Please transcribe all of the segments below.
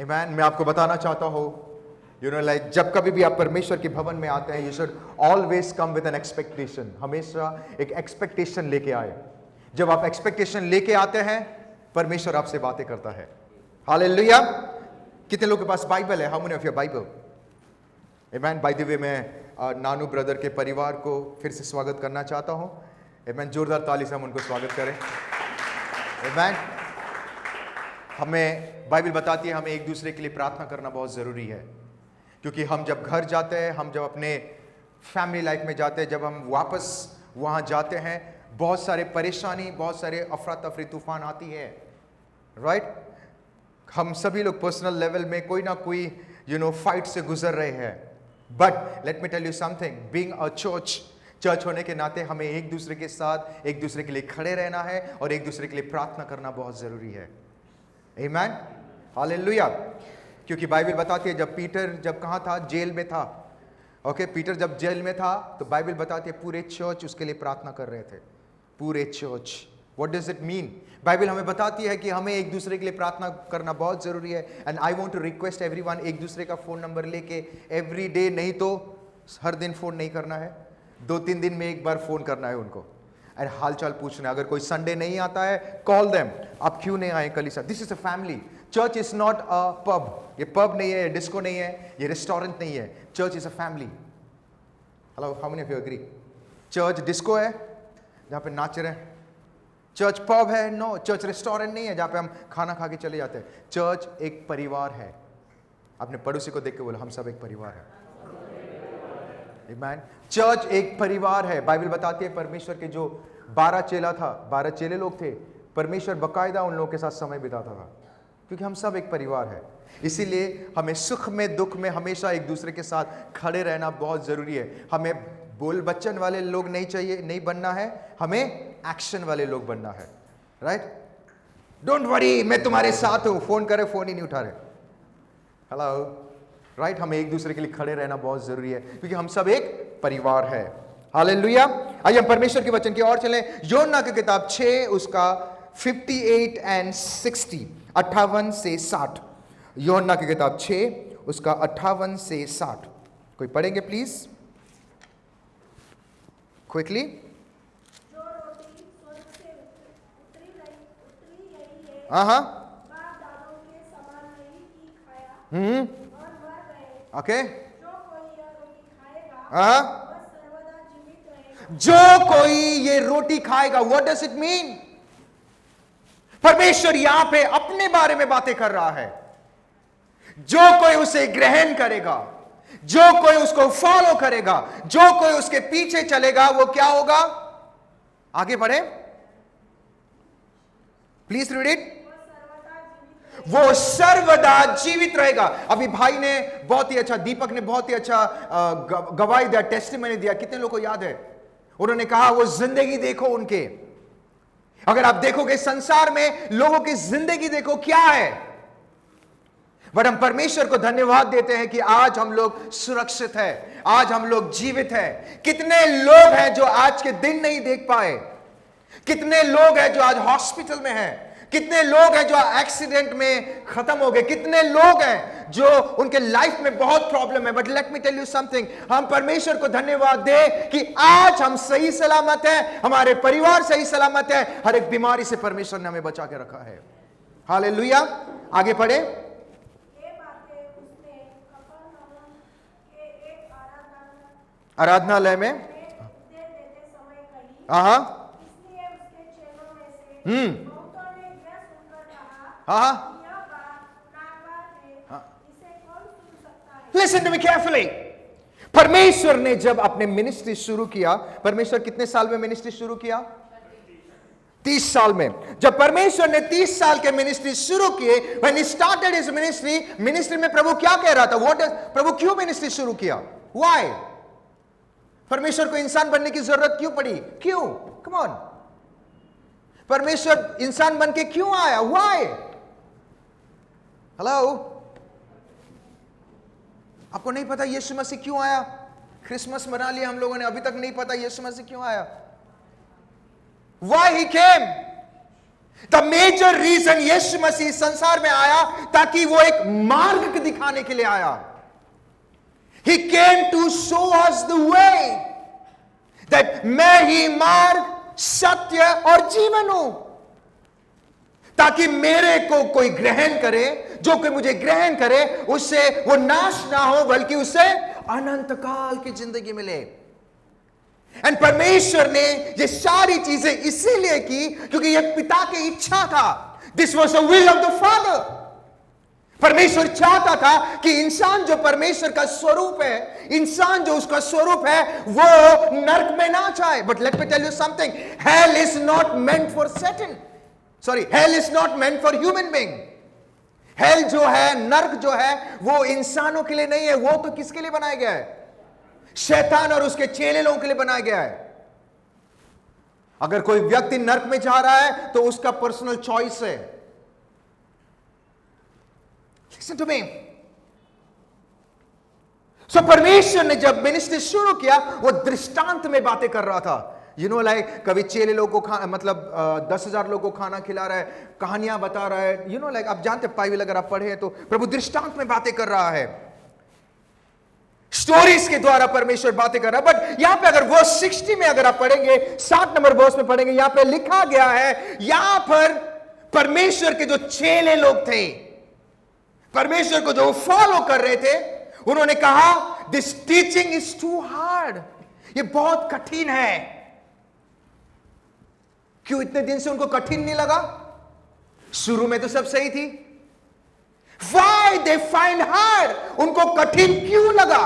Amen. मैं आपको बताना चाहता हूँ like जब कभी भी आप परमेश्वर के भवन में आते हैं, you should always come with an expectation. हमेशा एक expectation लेके आए. जब आप expectation लेके आते हैं, परमेश्वर आपसे बातें करता है. Hallelujah. कितने लोगों के पास बाइबल है? How many of you have Bible? Amen. By the way, मैं नानू ब्रदर के परिवार को फिर से स्वागत करना चाहता हूँ. Amen. जोरदार ताली से हम उनको स्वागत करें. Amen. हमें बाइबल बताती है हमें एक दूसरे के लिए प्रार्थना करना बहुत ज़रूरी है, क्योंकि हम जब घर जाते हैं, हम जब अपने फैमिली लाइफ में जाते हैं, जब हम वापस वहाँ जाते हैं, बहुत सारे परेशानी, बहुत सारे अफरा तफरी तूफान आती है, राइट. हम सभी लोग पर्सनल लेवल में कोई ना कोई फाइट से गुजर रहे हैं. But let me tell you something, being a church होने के नाते हमें एक दूसरे के साथ एक दूसरे के लिए खड़े रहना है और एक दूसरे के लिए प्रार्थना करना बहुत ज़रूरी है. आमीन. हालेलुया. क्योंकि बाइबल बताती है जब पीटर जब कहाँ था, जेल में था. ओके, पीटर जब जेल में था तो बाइबल बताती है पूरे चर्च उसके लिए प्रार्थना कर रहे थे. पूरे church. What does it mean? Bible हमें बताती है कि हमें एक दूसरे के लिए प्रार्थना करना बहुत जरूरी है. And I want to request everyone, एक दूसरे का फोन नंबर लेके एवरी डे, नहीं तो हर दिन फोन नहीं करना है, 2-3 दिन में एक बार फोन करना है उनको और हालचाल पूछना. अगर कोई संडे नहीं आता है, कॉल देम, आप क्यों नहीं आए कल. This is a family. Church is not a pub. ये पब नहीं है, डिस्को नहीं है, ये रेस्टोरेंट नहीं है. Church is a family. Hello, how many of you agree? Church disco है जहाँ पे नाच रहे हैं. चर्च पब है? नो. चर्च रेस्टोरेंट नहीं है जहाँ पे हम खाना खा के चले जाते हैं. चर्च एक परिवार है. अपने पड़ोसी को देख के बोलो, हम सब एक परिवार है. आमीन. चर्च एक परिवार है. बाइबल बताती है परमेश्वर के जो 12 चेला था, 12 चेले लोग थे, परमेश्वर बकायदा उन लोगों के साथ समय बिताता था, क्योंकि हम सब एक परिवार है. इसीलिए हमें सुख में दुख में हमेशा एक दूसरे के साथ खड़े रहना बहुत जरूरी है. हमें बोल बच्चन वाले लोग नहीं चाहिए, नहीं बनना है, हमें एक्शन वाले लोग बनना है. राइट. डोंट वरी, मैं तुम्हारे साथ हूं. फोन करे, फोन ही नहीं उठा रहे. Hello, right. हमें एक दूसरे के लिए खड़े रहना बहुत जरूरी है, क्योंकि हम सब एक परिवार है. हालेलुया. आइए हम परमेश्वर के वचन की ओर चलें. योना की किताब 6 उसका 58 एंड 60, 58 से 60. योना की किताब 6 उसका 58 से 60. कोई पढ़ेंगे प्लीज क्विकली. हाँ. ओके. जो कोई ये रोटी खाएगा, व्हाट डज इट मीन? परमेश्वर यहां पे अपने बारे में बातें कर रहा है. जो कोई उसे ग्रहण करेगा, जो कोई उसको फॉलो करेगा, जो कोई उसके पीछे चलेगा, वो क्या होगा? आगे बढ़े, प्लीज रीड इट. वो सर्वदा जीवित रहेगा. अभी भाई ने बहुत ही अच्छा, दीपक ने बहुत ही अच्छा गवाही दिया, टेस्टिमनी दिया. कितने लोगों को याद है? उन्होंने कहा वो जिंदगी देखो उनके. अगर आप देखोगे संसार में लोगों की जिंदगी देखो क्या है, बट हम परमेश्वर को धन्यवाद देते हैं कि आज हम लोग सुरक्षित हैं, आज हम लोग जीवित हैं. कितने लोग हैं जो आज के दिन नहीं देख पाए, कितने लोग हैं जो आज हॉस्पिटल में हैं, कितने लोग हैं जो एक्सीडेंट में खत्म हो गए, कितने लोग हैं जो उनके लाइफ में बहुत प्रॉब्लम है. But let me tell you something, हम परमेश्वर को धन्यवाद दें कि आज हम सही सलामत हैं, हमारे परिवार सही सलामत है, हर एक बीमारी से परमेश्वर ने हमें बचा के रखा है. हालेलुया. आगे पढ़े. आराधनालय में लिसन टू मी केयरफुली. परमेश्वर ने जब अपने मिनिस्ट्री शुरू किया, परमेश्वर कितने साल में मिनिस्ट्री शुरू किया? 30 साल में. जब परमेश्वर ने 30 साल के मिनिस्ट्री शुरू किए, when he started his ministry, ministry में प्रभु क्या कह रहा था? प्रभु क्यों मिनिस्ट्री शुरू किया? Why? परमेश्वर को इंसान बनने की जरूरत क्यों पड़ी? क्यों? Come on. परमेश्वर इंसान बन के क्यों आया? Why? हेलो, आपको नहीं पता यीशु मसीह क्यों आया? क्रिसमस मना लिया हम लोगों ने, अभी तक नहीं पता यीशु मसीह क्यों आया. Why he came? The major reason Yeshu Masih संसार में आया ताकि वो एक मार्ग दिखाने के लिए आया. He came to show us the way that मैं ही मार्ग, सत्य और जीवन हूं, ताकि मेरे को कोई ग्रहण करे, जो कोई मुझे ग्रहण करे उससे वो नाश ना हो बल्कि उसे अनंत काल की जिंदगी मिले. एंड परमेश्वर ने ये सारी चीजें इसीलिए की क्योंकि ये पिता की इच्छा था. This was the will of the father. परमेश्वर चाहता था कि इंसान जो परमेश्वर का स्वरूप है, इंसान जो उसका स्वरूप है, वो नरक में ना जाए. But let me tell you something, hell is not meant for Satan. Sorry, hell is not meant for human being. Hell जो है, नरक जो है, वो इंसानों के लिए नहीं है. वो तो किसके लिए बनाया गया है? शैतान और उसके चेले लोगों के लिए बनाया गया है. अगर कोई व्यक्ति नरक में जा रहा है तो उसका पर्सनल चॉइस है. Listen to me. So परमेश्वर ने जब मिनिस्ट्री शुरू किया, वो दृष्टांत में बातें कर रहा था. लाइक कभी चेले लोगों को मतलब 10,000 लोगों को खाना खिला रहा है, कहानियां बता रहा है. लाइक आप जानते हैं, बाइबल अगर आप पढ़े हैं तो प्रभु दृष्टांत में बातें कर रहा है, स्टोरीज के द्वारा परमेश्वर बातें कर रहा है. बट यहां पे अगर वर्स 60 में अगर आप पढ़ेंगे, 60 नंबर वर्स में पढ़ेंगे, यहां पे लिखा गया है, यहां पर परमेश्वर के जो चेले लोग थे, परमेश्वर को जो फॉलो कर रहे थे, उन्होंने कहा this teaching is too hard. ये बहुत कठिन है. क्यों इतने दिन से उनको कठिन नहीं लगा? शुरू में तो सब सही थी. Why they find hard? उनको कठिन क्यों लगा?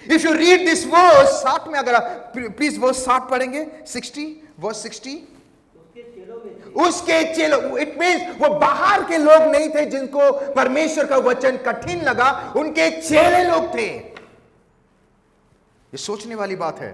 If you read this verse, 60 में अगर आप प्लीज वर्स 60 पढ़ेंगे, 60 वर्स 60, उसके चेलों, इट मीन्स वो बाहर के लोग नहीं थे जिनको परमेश्वर का वचन कठिन लगा, उनके चेले लोग थे. ये सोचने वाली बात है.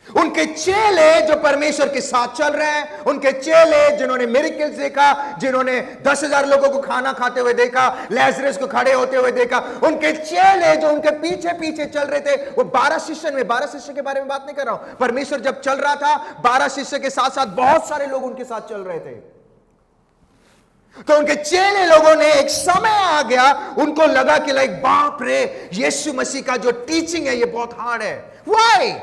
उनके चेले जो परमेश्वर के साथ चल रहे हैं, उनके चेले जिन्होंने मिरेकल्स देखा, जिन्होंने 10,000 लोगों को खाना खाते हुए देखा, लाजरस को खड़े होते हुए देखा, उनके चेले जो उनके पीछे पीछे चल रहे थे, वो 12 शिष्य में, 12 शिष्य के बारे में बात नहीं कर रहा हूं. परमेश्वर जब चल रहा था, 12 शिष्य के साथ साथ बहुत सारे लोग उनके साथ चल रहे थे. तो उनके चेले लोगों ने, एक समय आ गया, उनको लगा कि लाइक बाप रे, यीशु मसीह का जो टीचिंग है ये बहुत हार्ड है. व्हाई?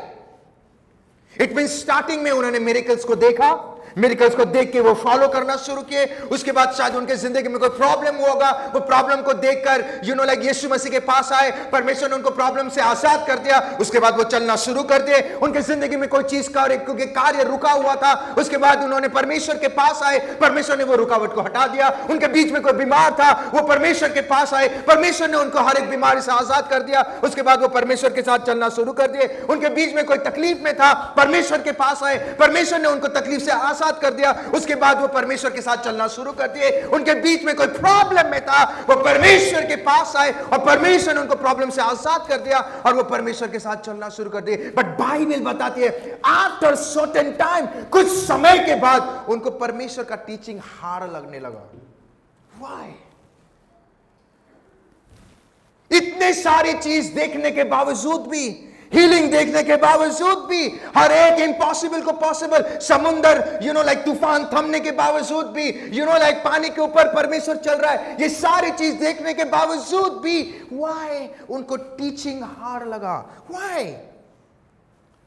इट मीन स्टार्टिंग में उन्होंने मिरेकल्स को देखा, मिरेकल्स को देख के वो फॉलो करना शुरू किए. उसके बाद शायद उनके जिंदगी में कोई प्रॉब्लम होगा, वो प्रॉब्लम को देखकर लाइक यीशु मसीह के पास आए, परमेश्वर ने उनको प्रॉब्लम से आजाद कर दिया. उसके बाद वो चलना शुरू कर दिए. उनके जिंदगी में कोई चीज का क्योंकि कार्य रुका हुआ था, उसके बाद उन्होंने परमेश्वर के पास आए, परमेश्वर ने वो रुकावट को हटा दिया. उनके बीच में कोई बीमार था, वो परमेश्वर के पास आए, परमेश्वर ने उनको हर एक बीमारी से आजाद कर दिया. उसके बाद वो परमेश्वर के साथ चलना शुरू कर दिए. उनके बीच में कोई तकलीफ में था, परमेश्वर के पास आए, परमेश्वर ने उनको तकलीफ से आजाद कर दिया. उसके बाद वो परमेश्वर के साथ चलना शुरू कर दिए. उनके बीच में कोई प्रॉब्लम में था, वो परमेश्वर के पास आए और परमेश्वर ने उनको प्रॉब्लम से आजाद कर दिया और वो परमेश्वर के साथ चलना शुरू कर दिए. बट बाइबल बताती है आफ्टर सर्टेन टाइम, कुछ समय के बाद उनको परमेश्वर का टीचिंग हार्ड लगने लगा. व्हाई? इतने सारी चीज देखने के बावजूद भी, हीलिंग देखने के बावजूद भी, हर एक इम्पॉसिबल को पॉसिबल, समुंदर लाइक तूफान थमने के बावजूद भी, लाइक पानी के ऊपर परमेश्वर चल रहा है, ये सारी चीज देखने के बावजूद भी व्हाई उनको टीचिंग हार्ड लगा? Why?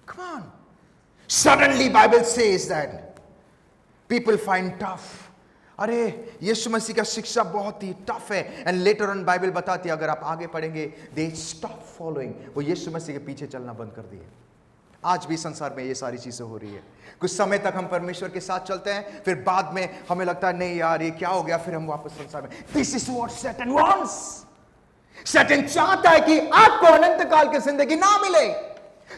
Come on. Suddenly Bible says that people find tough. अरे यीशु मसीह का शिक्षा बहुत ही टफ है. एंड लेटर ऑन बाइबल बताती है, अगर आप आगे पढ़ेंगे, दे स्टॉप फॉलोइंग, वो यीशु मसीह के पीछे चलना बंद कर दिए. आज भी संसार में ये सारी चीजें हो रही है. कुछ समय तक हम परमेश्वर के साथ चलते हैं, फिर बाद में हमें लगता है नहीं यार ये क्या हो गया, फिर हम वापस संसार में. This is what Satan wants. Satan चाहता है कि आपको अनंत काल की जिंदगी ना मिले.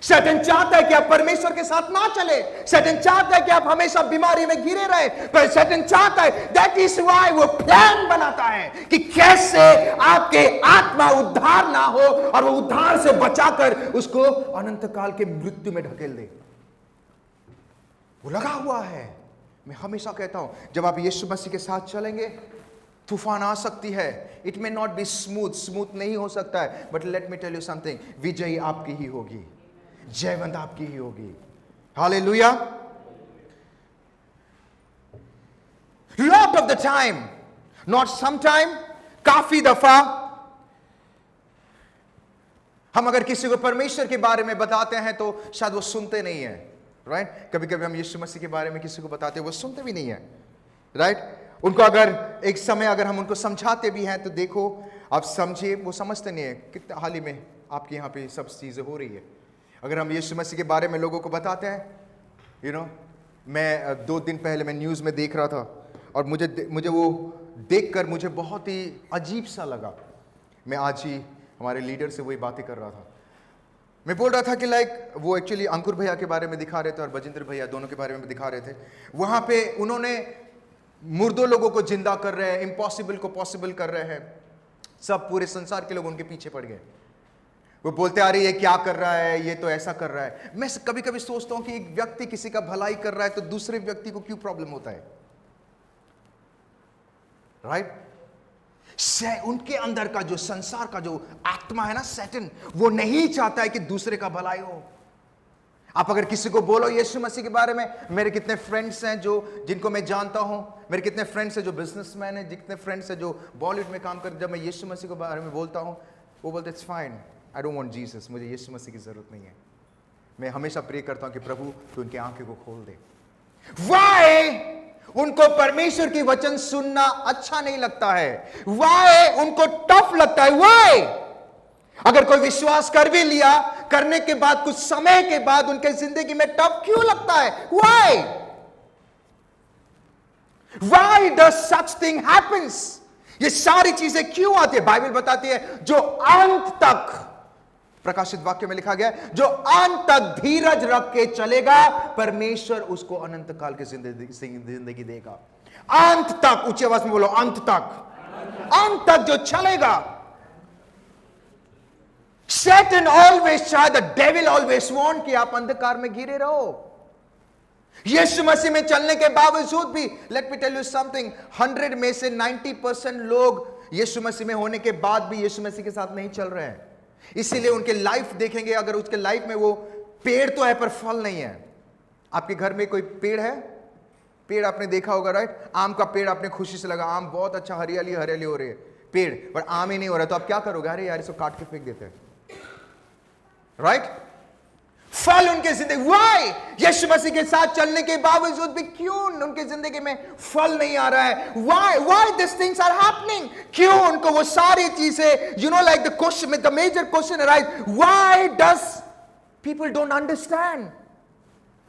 शैतान चाहता है कि आप परमेश्वर के साथ ना चले. शैतान चाहता है कि आप हमेशा बीमारी में घिरे रहे. पर शैतान चाहता है, दैट इज व्हाई वो प्लान बनाता है कि कैसे आपके आत्मा उद्धार ना हो और वो उद्धार से बचाकर उसको अनंत काल के मृत्यु में ढकेल दे. वो लगा हुआ है. मैं हमेशा कहता हूं, जब आप यीशु मसीह के साथ चलेंगे, तूफान आ सकती है. It may not be smooth नहीं हो सकता है, but let me tell you something, विजयी आपकी ही होगी, जयवंत आपकी ही होगी. Hallelujah. Lot of the time, not some time, काफी दफा हम अगर किसी को परमेश्वर के बारे में बताते हैं तो शायद वो सुनते नहीं है, राइट? कभी कभी हम यीशु मसीह के बारे में किसी को बताते हैं, वो सुनते भी नहीं है, राइट? उनको अगर एक समय अगर हम उनको समझाते भी हैं तो देखो आप समझिए, वो समझते नहीं है। कितने हाल ही में आपके यहाँ पे सब चीजें हो रही है। अगर हम यीशु मसीह के बारे में लोगों को बताते हैं, मैं 2 दिन पहले मैं न्यूज़ में देख रहा था और मुझे वो देखकर मुझे बहुत ही अजीब सा लगा। मैं आज ही हमारे लीडर से वही बातें कर रहा था। मैं बोल रहा था कि लाइक वो एक्चुअली अंकुर भैया के बारे में दिखा रहे थे और बजिंदर भैया दोनों के बारे में दिखा रहे थे। वहाँ पे उन्होंने मुर्दों लोगों को जिंदा कर रहे हैं, इम्पॉसिबल को पॉसिबल कर रहे हैं। सब पूरे संसार के लोग उनके पीछे पड़ गए। वो बोलते आ रही है क्या कर रहा है, ये तो ऐसा कर रहा है। मैं कभी कभी सोचता हूं कि एक व्यक्ति किसी का भलाई कर रहा है तो दूसरे व्यक्ति को क्यों प्रॉब्लम होता है, राइट? उनके अंदर का जो संसार का जो आत्मा है ना, सैटन, वो नहीं चाहता है कि दूसरे का भलाई हो। आप अगर किसी को बोलो यीशु मसीह के बारे में, मेरे कितने फ्रेंड्स हैं जिनको मैं जानता हूं, मेरे कितने फ्रेंड्स हैं जो बिजनेसमैन हैं, जितने फ्रेंड्स हैं जो बॉलीवुड में काम करते, जब मैं यीशु मसीह के बारे में बोलता हूं वो बोलते it's fine, I don't want Jesus, मुझे यीशु मसीह की जरूरत नहीं है। मैं हमेशा प्रे करता हूं कि प्रभु तू उनकी आंखें को खोल दे। वाई? उनको परमेश्वर की वचन सुनना अच्छा नहीं लगता है। वाई? उनको टफ लगता है। वाई? अगर कोई विश्वास कर भी लिया, करने के बाद कुछ समय के बाद उनके जिंदगी में टफ क्यों लगता है? Why? Why does such thing happens? ये सारी चीजें क्यों आती है? बाइबल बताती है जो अंत तक, प्रकाशित वाक्य में लिखा गया, जो अंत तक धीरज रख के चलेगा परमेश्वर उसको अनंत काल की जिंदगी देगा। अंत तक, ऊंची आवाज में बोलो, अंत तक। अंत तक जो चलेगा। Satan always try, the devil always want कि आप अंधकार में घिरे रहो। यीशु मसीह में चलने के बावजूद भी, let me tell you something, 100 में से 90% लोग यीशु मसीह में होने के बाद भी यीशु मसीह के साथ नहीं चल रहे हैं। इसीलिए उनके लाइफ देखेंगे, अगर उसके लाइफ में वो पेड़ तो है पर फल नहीं है। आपके घर में कोई पेड़ है? पेड़ आपने देखा होगा, राइट? आम का पेड़ आपने खुशी से लगा, आम बहुत अच्छा, हरियाली हरियाली हो रही है, पेड़, पर आम ही नहीं हो रहा, तो आप क्या करोगे? अरे यार इसको काट के फेंक देते हैं, राइट? फल उनके जिंदगी, वाई? यीशु मसीह के साथ चलने के बावजूद भी क्यों उनके जिंदगी में फल नहीं आ रहा है? Why this things are happening? क्यों उनको वो सारी चीजें, like the question, the major question arise, why does people don't understand?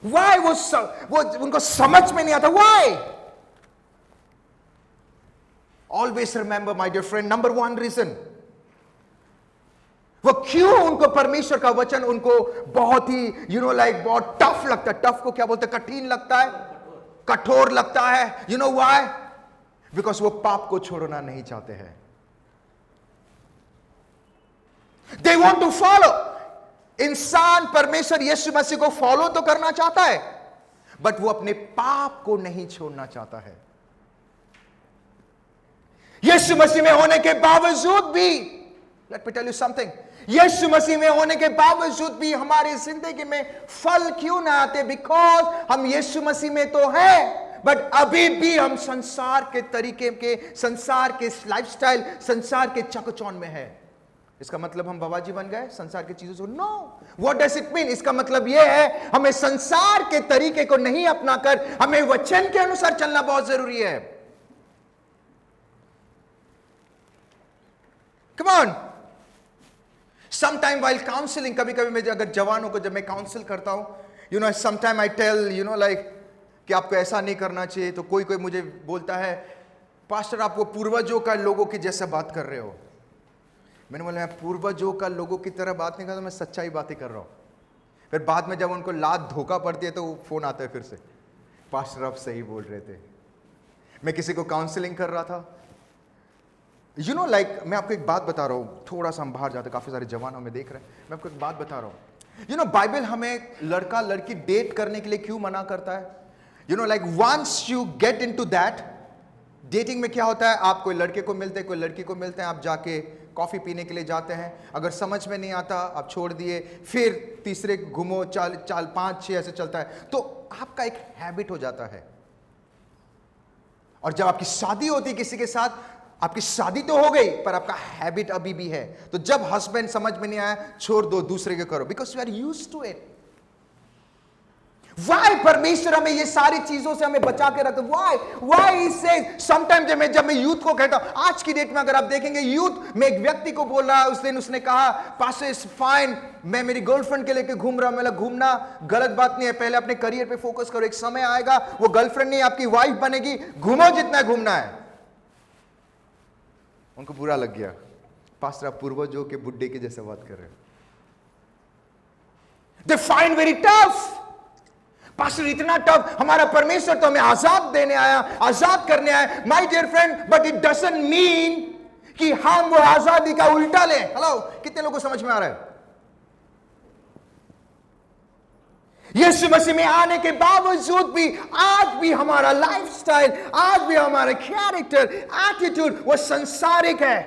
Why? वो उनको समझ में नहीं आता। Why? Always remember my dear friend, number 1 reason, वो क्यों उनको परमेश्वर का वचन उनको बहुत ही लाइक बहुत टफ लगता है। टफ को क्या बोलते हैं? कठिन लगता है, कठोर लगता है। You know why? बिकॉज वो पाप को छोड़ना नहीं चाहते हैं। They want to follow. इंसान परमेश्वर यीशु मसीह को फॉलो तो करना चाहता है, बट वो अपने पाप को नहीं छोड़ना चाहता है। यीशु मसीह में होने के बावजूद भी, let me tell you something, Yeshu Masih में होने के बावजूद भी हमारी जिंदगी में फल क्यों ना आते? बिकॉज हम यीशु मसीह में तो हैं, बट अभी भी हम संसार के तरीके के, संसार के लाइफस्टाइल, संसार के चकचौन में है। इसका मतलब हम बाबाजी बन गए संसार की चीजों से? No. What does it mean? इसका मतलब यह है हमें संसार के तरीके को नहीं अपनाकर हमें वचन के अनुसार चलना बहुत जरूरी है। Come on. Sometime while counseling, कभी कभी मैं अगर जवानों को जब मैं काउंसिल करता हूं, sometime I tell, like कि आपको ऐसा नहीं करना चाहिए, तो कोई मुझे बोलता है पास्टर आप वो पूर्वजों का लोगों की जैसा बात कर रहे हो। मैंने बोला मैं पूर्वजों का लोगों की तरह बात नहीं कर रहा, मैं सच्चाई बातें कर रहा हूं। फिर बाद में जब उनको लात धोखा पड़ती है तो फोन आता है फिर से, पास्टर आप सही बोल रहे थे। मैं किसी को काउंसलिंग कर रहा था, लाइक मैं आपको एक बात बता रहा हूं, थोड़ा सा हम बाहर जाते, काफी सारे जवान हमें देख रहे हैं, मैं आपको एक बात बता रहा हूं। बाइबल हमें लड़का लड़की डेट करने के लिए क्यों मना करता है? Like once you get into that, dating में क्या होता है, आप कोई लड़के को मिलते हैं, कोई लड़की को मिलते हैं, आप जाके कॉफी पीने के लिए जाते हैं, अगर समझ में नहीं आता आप छोड़ दिए, फिर तीसरे घूमो, चाल 5-6 ऐसे चलता है, तो आपका एक हैबिट हो जाता है। और जब आपकी शादी होती किसी के साथ, आपकी शादी तो हो गई पर आपका हैबिट अभी भी है, तो जब हस्बैंड समझ में नहीं आया, छोड़ दो, दूसरे के करो, because you are used to it. Why परमेश्वर हमें ये सारी चीजों से हमें बचा के रखते? Why he says sometimes जब मैं यूथ को कहता हूं, आज की डेट में अगर आप देखेंगे यूथ में एक व्यक्ति को बोल रहा है, उस दिन उसने कहा पास्टर इज फाइन, मैं मेरी गर्लफ्रेंड के लेके घूम रहा हूं। मतलब घूमना गलत बात नहीं है, पहले अपने करियर पे फोकस करो, एक समय आएगा वो गर्लफ्रेंड नहीं आपकी वाइफ बनेगी, घूमो जितना घूमना है। उनको बुरा लग गया, पास्टर आप पूर्वजों के बुड्ढे के जैसे बात कर रहे हो। They find very tough, pastor इतना टफ, हमारा परमेश्वर तो हमें आजाद देने आया, आजाद करने आया। My dear friend, but it doesn't mean कि हम वो आजादी का उल्टा लें। हेलो, कितने लोगों को समझ में आ रहा है? यीशु मसीह में आने के बावजूद भी आज भी हमारा लाइफस्टाइल, आज भी हमारा कैरेक्टर, एटीट्यूड वो संसारिक है।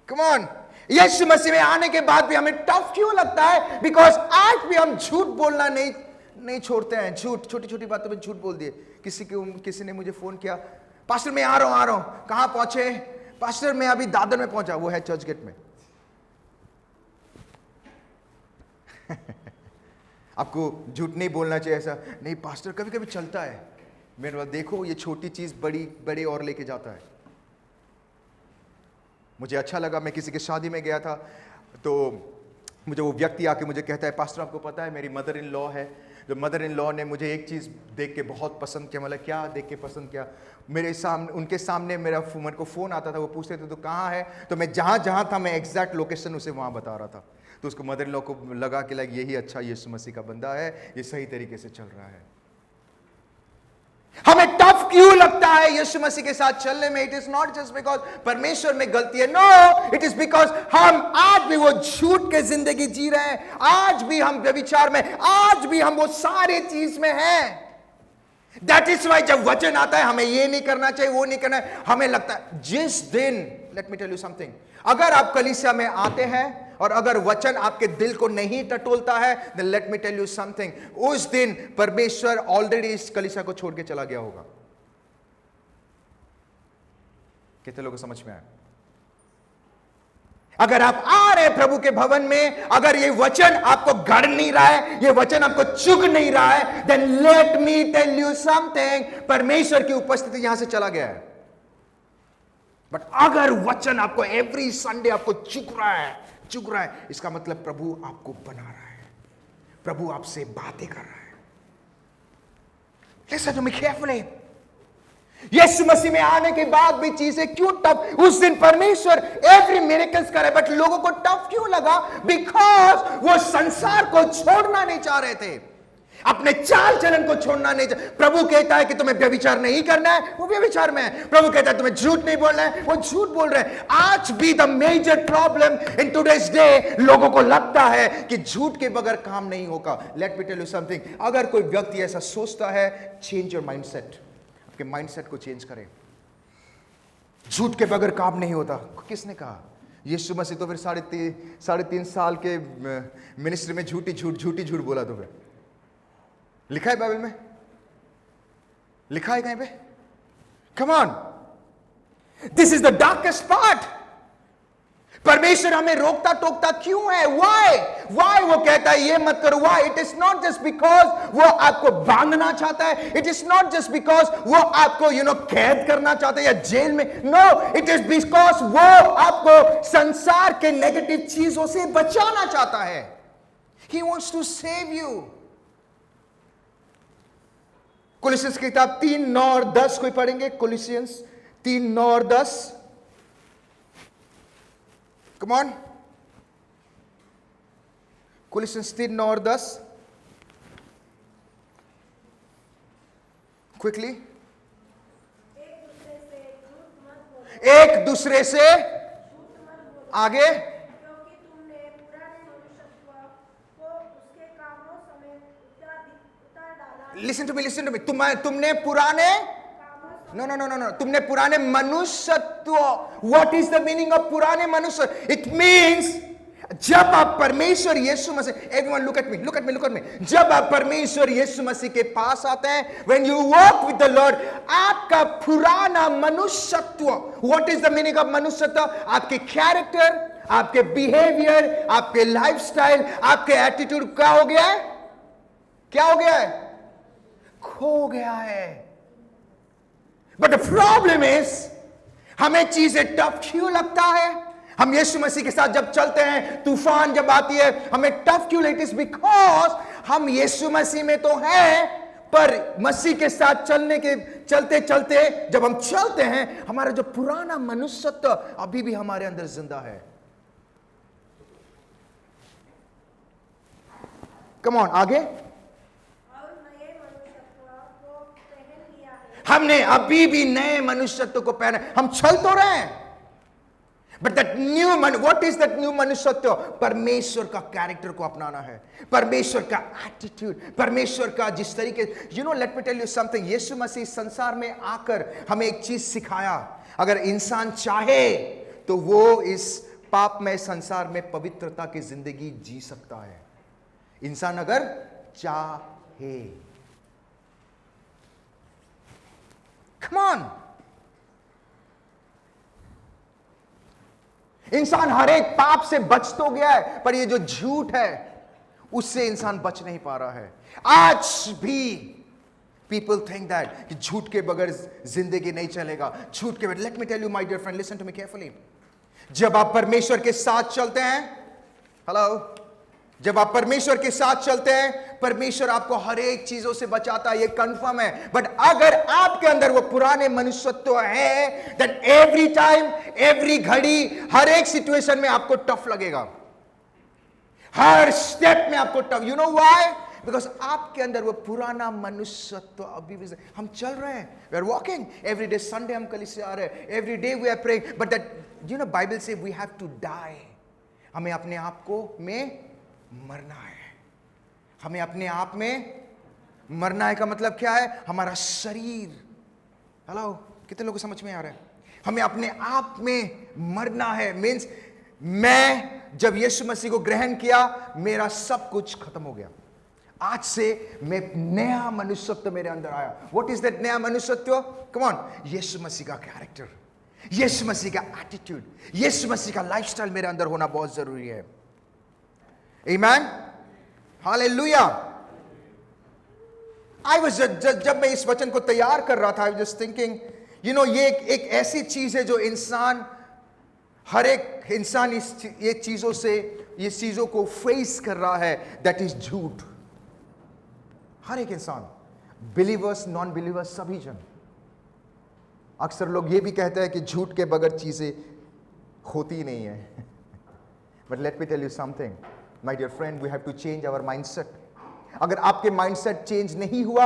कम ऑन, यीशु मसीह में आने के बाद भी हमें टफ क्यों लगता है? बिकॉज आज भी हम झूठ बोलना नहीं छोड़ते हैं। झूठ, छोटी छोटी बातों में झूठ बोल दिए। किसी ने मुझे फोन किया, पास्टर मैं आ रहा हूं। कहां पहुंचे? पास्टर मैं अभी दादर में पहुंचा। वो है चर्च गेट में। आपको झूठ नहीं बोलना चाहिए। ऐसा नहीं पास्टर, कभी कभी चलता है। मेरे पास देखो, ये छोटी चीज बड़े और लेके जाता है। मुझे अच्छा लगा, मैं किसी की शादी में गया था, तो मुझे वो व्यक्ति आके मुझे कहता है, पास्टर आपको पता है मेरी मदर इन लॉ है, जो मदर इन लॉ ने मुझे एक चीज़ देख के बहुत पसंद किया। मतलब क्या देख के पसंद किया? उनके सामने मेरे को फ़ोन आता था, वो पूछते थे तो कहाँ है, तो मैं जहाँ था मैं एग्जैक्ट लोकेशन उसे वहाँ बता रहा था। तो उसको मदर इन लॉ को लगा कि लाइक यही अच्छा यीशु मसीह का बंदा है, ये सही तरीके से चल रहा है। हमें टफ क्यों लगता है यीशु मसीह के साथ चलने में? It is not just because परमेश्वर में गलती है, नो, इट इज बिकॉज हम आज भी वो झूठ के जिंदगी जी रहे हैं, आज भी हम व्यभिचार में, आज भी हम वो सारे चीज में हैं। दैट इज वाई जब वचन आता है हमें ये नहीं करना चाहिए, वो नहीं करना है, हमें लगता है जिस दिन, let me tell you something, अगर आप कलीसिया में आते हैं और अगर वचन आपके दिल को नहीं टटोलता है, then let me tell you something, उस दिन परमेश्वर ऑलरेडी इस कलीसिया को छोड़ के चला गया होगा। कितने लोगों को समझ में आया? अगर आप आ रहे प्रभु के भवन में, अगर ये वचन आपको गढ़ नहीं रहा है, ये वचन आपको चुग नहीं रहा है, then let me tell you something, परमेश्वर की उपस्थिति यहां से चला गया है। बट अगर वचन आपको एवरी संडे आपको चुग रहा है, इसका मतलब प्रभु आपको बना रहा है, प्रभु आपसे बातें कर रहा है। Listen to me carefully. यीशु मसीह में आने के बाद भी चीजें क्यों टफ? उस दिन परमेश्वर एवरी मिरेकल्स करे, बट लोगों को टफ क्यों लगा? बिकॉज वो संसार को छोड़ना नहीं चाह रहे थे, अपने चाल चलन को छोड़ना नहीं। प्रभु कहता है कि तुम्हें व्यभिचार नहीं करना है, वो व्यभिचार में है। प्रभु कहता है तुम्हें झूठ नहीं बोलना है, वो झूठ बोल रहे हैं। आज भी the major problem in today's day, लोगों को लगता है कि झूठ के बगैर काम नहीं होगा। Let me tell you something, अगर कोई व्यक्ति ऐसा सोचता है, चेंज योर माइंडसेट, आपके माइंडसेट को चेंज करें। झूठ के बगैर काम नहीं होता। किसने कहा? यीशु मसीह तो फिर साढ़े तीन साल के मिनिस्ट्री में झूठी झूठ बोला। तो फिर लिखा है बाइबल में, लिखा है कहीं पे? Come on, this is the darkest part. परमेश्वर हमें रोकता टोकता क्यों है? वाई वो कहता है ये मत करो? Why? It is not just because वो आपको बांधना चाहता है, it is not just because वो आपको कैद करना चाहता है या जेल में। नो, इट इज बिकॉज वो आपको संसार के नेगेटिव चीजों से बचाना चाहता है। He wants to save you. Colossians की किताब 3:9 और 10 कोई पढ़ेंगे? कोलिसियंस 3:9 और 10। कम ऑन, कोलिसियंस 3:9 और 10 क्विकली। एक दूसरे से आगे, लिसन टू मी, तुमने पुराने नो, तुमने पुराने मनुष्यत्व। What is the meaning of पुराने मनुष्य? इट मीन्स जब आप परमेश्वर Yeshu Masih, everyone look at me, look at me, look at me, जब आप परमेश्वर यीशु मसीह के पास आते हैं, when you walk with the Lord, आपका पुराना मनुष्यत्व, what is the meaning of मनुष्यत्व? आपके कैरेक्टर, आपके बिहेवियर, आपके लाइफस्टाइल, आपके एटीट्यूड क्या हो गया है? क्या हो गया है? खो गया है। बट द प्रॉब्लम इज, हमें चीजें टफ क्यों लगता है? हम यीशु मसीह के साथ जब चलते हैं, तूफान जब आती है, हमें टफ क्यों लगती है? बिकॉज हम यीशु मसीह में तो हैं, पर मसीह के साथ चलते चलते जब हम चलते हैं, हमारा जो पुराना मनुष्यत्व अभी भी हमारे अंदर जिंदा है। कम ऑन, आगे। हमने अभी भी नए मनुष्यत्व को पहना, हम चल तो रहे हैं, but that new what is that new मनुष्यत्व? परमेश्वर का कैरेक्टर को अपनाना है, परमेश्वर का एटीट्यूड, परमेश्वर का जिस तरीके, let me tell you something, Yeshu Masih संसार में आकर हमें एक चीज सिखाया, अगर इंसान चाहे तो वो इस पापमय संसार में पवित्रता की जिंदगी जी सकता है। इंसान अगर चाहे, कम ऑन, इंसान हर एक पाप से बच तो गया है, पर ये जो झूठ है उससे इंसान बच नहीं पा रहा है। आज भी पीपल थिंक दैट कि झूठ के बगैर जिंदगी नहीं चलेगा, झूठ के बगैर। Let me tell you my dear friend, listen to me carefully. जब आप परमेश्वर के साथ चलते हैं, हेलो, जब आप परमेश्वर के साथ चलते हैं, परमेश्वर आपको हर एक चीजों से बचाता है, ये कंफर्म है। बट अगर आपके अंदर वो पुराने मनुष्यत्व है, देन एवरी टाइम, एवरी घड़ी, हर एक सिचुएशन में आपको टफ लगेगा, हर स्टेप में आपको tough. You know why? Because आपके अंदर वो पुराना मनुष्यत्व अभी भी। हम चल रहे हैं, we are walking every day, Sunday हम कलीसिया आ रहे हैं, every day we are praying, but that Bible से वी हैव टू डाई। हमें अपने आप को में मरना है, हमें अपने आप में मरना है। का मतलब क्या है? हमारा शरीर, हेलो, कितने लोगों को समझ में आ रहा है? हमें अपने आप में मरना है। मीन्स मैं जब यीशु मसीह को ग्रहण किया, मेरा सब कुछ खत्म हो गया। आज से मैं नया मनुष्यत्व मेरे अंदर आया। व्हाट इज दैट नया मनुष्यत्व? कम ऑन, यीशु मसीह का कैरेक्टर, यीशु मसीह का एटीट्यूड, यीशु मसीह का लाइफस्टाइल मेरे अंदर होना बहुत जरूरी है। Amen? Hallelujah. जब मैं इस वचन को तैयार कर रहा था, I was just thinking, ये एक ऐसी चीज है जो इंसान, हर एक इंसान ये चीजों को फेस कर रहा है, दैट इज झूठ। हर एक इंसान, बिलीवर्स, नॉन बिलीवर्स, सभी जन। अक्सर लोग ये भी कहते हैं कि झूठ के बगैर चीजें होती नहीं है। But let me tell you something, my dear friend, we have to change our mindset. अगर आपके माइंडसेट चेंज नहीं हुआ,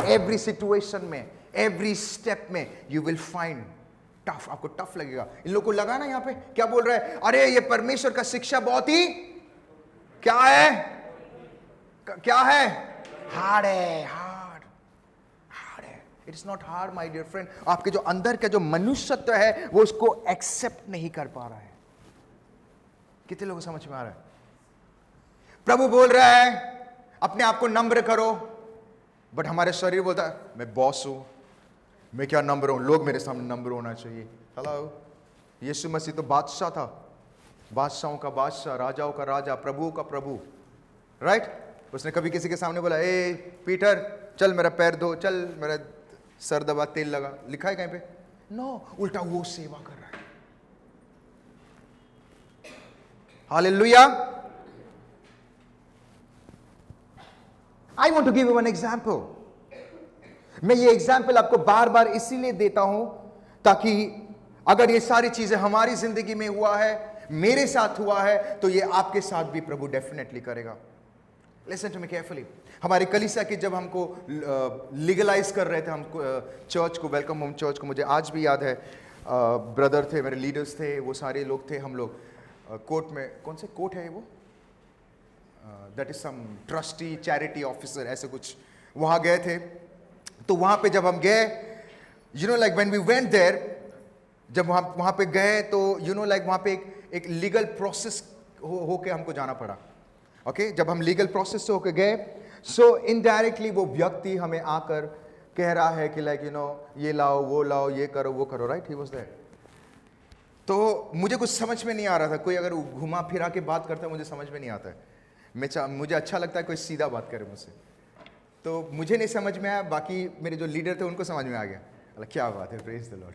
एवरी सिचुएशन में, एवरी स्टेप में यू विल फाइंड टफ, आपको टफ लगेगा। इन लोगों को लगा ना, यहां पे क्या बोल रहा है? अरे ये परमेश्वर का शिक्षा बहुत ही क्या है? क्या है? हार्ड है, हार्ड है। It is not hard my dear friend. आपके जो अंदर का जो मनुष्यत्व है, वो उसको एक्सेप्ट नहीं कर पा रहा है। कितने लोगों को समझ में आ रहा है? प्रभु बोल रहा है अपने आप को नम्र करो, बट हमारे शरीर बोलता है मैं बॉस हूं, मैं क्या नम्र हूं, लोग मेरे सामने नम्र होना चाहिए। हेलो, यीशु मसीह तो बादशाह था, बादशाहों का बादशाह, राजाओं का राजा, प्रभुओं का प्रभु, राइट? उसने कभी किसी के सामने बोला, ए पीटर चल मेरा पैर धो, चल मेरा सर दबा, तेल लगा? लिखा है कहीं पे? नो, उल्टा वो सेवा कर रहा है। Hallelujah. I want to give you one example. मैं ये एग्जाम्पल आपको बार बार इसीलिए देता हूं ताकि अगर ये सारी चीजें हमारी जिंदगी में हुआ है, मेरे साथ हुआ है, तो ये आपके साथ भी प्रभु डेफिनेटली करेगा। Listen to me carefully. हमारे कलीसिया की जब हमको लीगलाइज कर रहे थे, हमको चर्च को, वेलकम होम चर्च को, मुझे आज भी याद है, ब्रदर थे, मेरे लीडर्स थे, वो सारे लोग थे, हम लोग कोर्ट में, कौन से कोर्ट है वो, that is some trustee charity officer, ऐसे कुछ, वहाँ गए थे। तो वहाँ पे जब हम गए, like when we went there, जब वहाँ पे गए तो लाइक वहाँ पे एक लीगल प्रोसेस होके हमको जाना पड़ा। ओके, जब हम लीगल प्रोसेस से होके गए, सो इनडायरेक्टली वो व्यक्ति हमें आकर कह रहा है कि लाइक ये लाओ, वो लाओ, ये करो, वो करो, राइट? He was there. तो मुझे कुछ समझ में नहीं आ रहा था। कोई अगर घुमा फिरा के बात करता है मुझे समझ में नहीं आता है। मुझे अच्छा लगता है कोई सीधा बात करे मुझसे। तो मुझे नहीं समझ में आया, बाकी मेरे जो लीडर थे उनको समझ में आ गया। अल्लाह क्या बात है, प्रेज द लॉर्ड।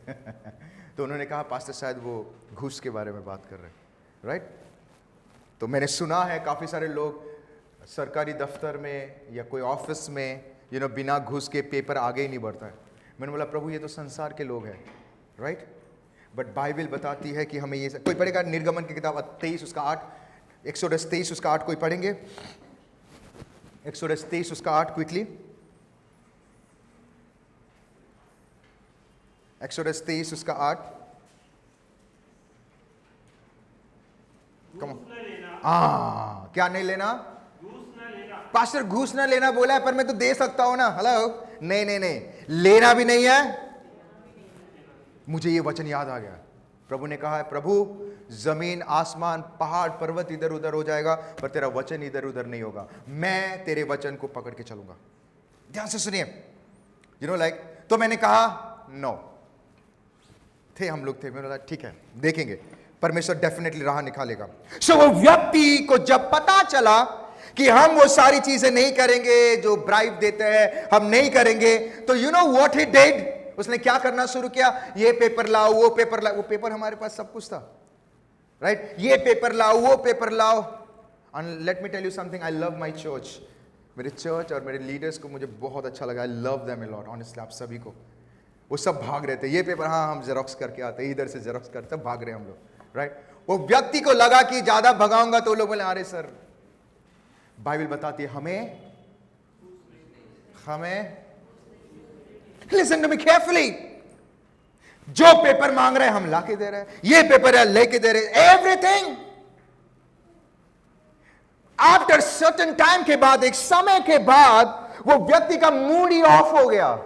तो उन्होंने कहा पास्टर शायद वो घूस के बारे में बात कर रहे हैं, राइट? तो मैंने सुना है काफ़ी सारे लोग सरकारी दफ्तर में या कोई ऑफिस में बिना घूस के पेपर आगे ही नहीं बढ़ता है। मैंने बोला प्रभु ये तो संसार के लोग हैं, राइट? बट बाइबल बताती है कि हमें ये कोई पढ़ेगा निर्गमन की किताब 23 उसका 8, एक्सोडस 23 उसका 8 कोई पढ़ेंगे? एक्सोडस 23 उसका 8 क्विकली। एक्सोडस 23 उसका 8। कम क्या नहीं लेना? पास्टर घूस ना लेना बोला है, पर मैं तो दे सकता हूं ना। हेलो, नहीं नहीं नहीं, लेना भी नहीं है। मुझे ये वचन याद आ गया। प्रभु ने कहा है, प्रभु जमीन आसमान पहाड़ पर्वत इधर उधर हो जाएगा पर तेरा वचन इधर उधर नहीं होगा। मैं तेरे वचन को पकड़ के चलूंगा। ध्यान से सुनिए, लाइक तो मैंने कहा नो, थे हम लोग थे, मैंने बोला ठीक है देखेंगे, परमेश्वर डेफिनेटली राह निकालेगा। सो वो व्यक्ति को जब पता चला कि हम वो सारी चीजें नहीं करेंगे जो ब्राइब देते हैं, हम नहीं करेंगे, तो you know what he did, उसने क्या करना शुरू किया? ये पेपर लाओ, वो पेपर लाओ। वो पेपर हमारे पास सब कुछ था, राइट? ये पेपर लाओ, वो पेपर लाओ। And let me tell you something, I love my church. मेरे चर्च और मेरे लीडर्स को मुझे बहुत अच्छा लगा। I love them a lot honestly. आप सभी को, वो सब भाग रहे थे, ये पेपर हाँ हम जेरोक्स करके आते, इधर से जेरोक्स करते, सब भाग रहे हम लोग, राइट? वो व्यक्ति को लगा कि ज्यादा भगाऊंगा तो लोग बोले अरे सर, बाइबल बताती है हमें लिसन टू मी केयरफुली, जो पेपर मांग रहे हैं हम लाके दे रहे हैं, ये पेपर है लेके दे रहे हैं, एवरीथिंग। आफ्टर सर्टेन टाइम के बाद, एक समय के बाद वो व्यक्ति का मूड ही ऑफ हो गया।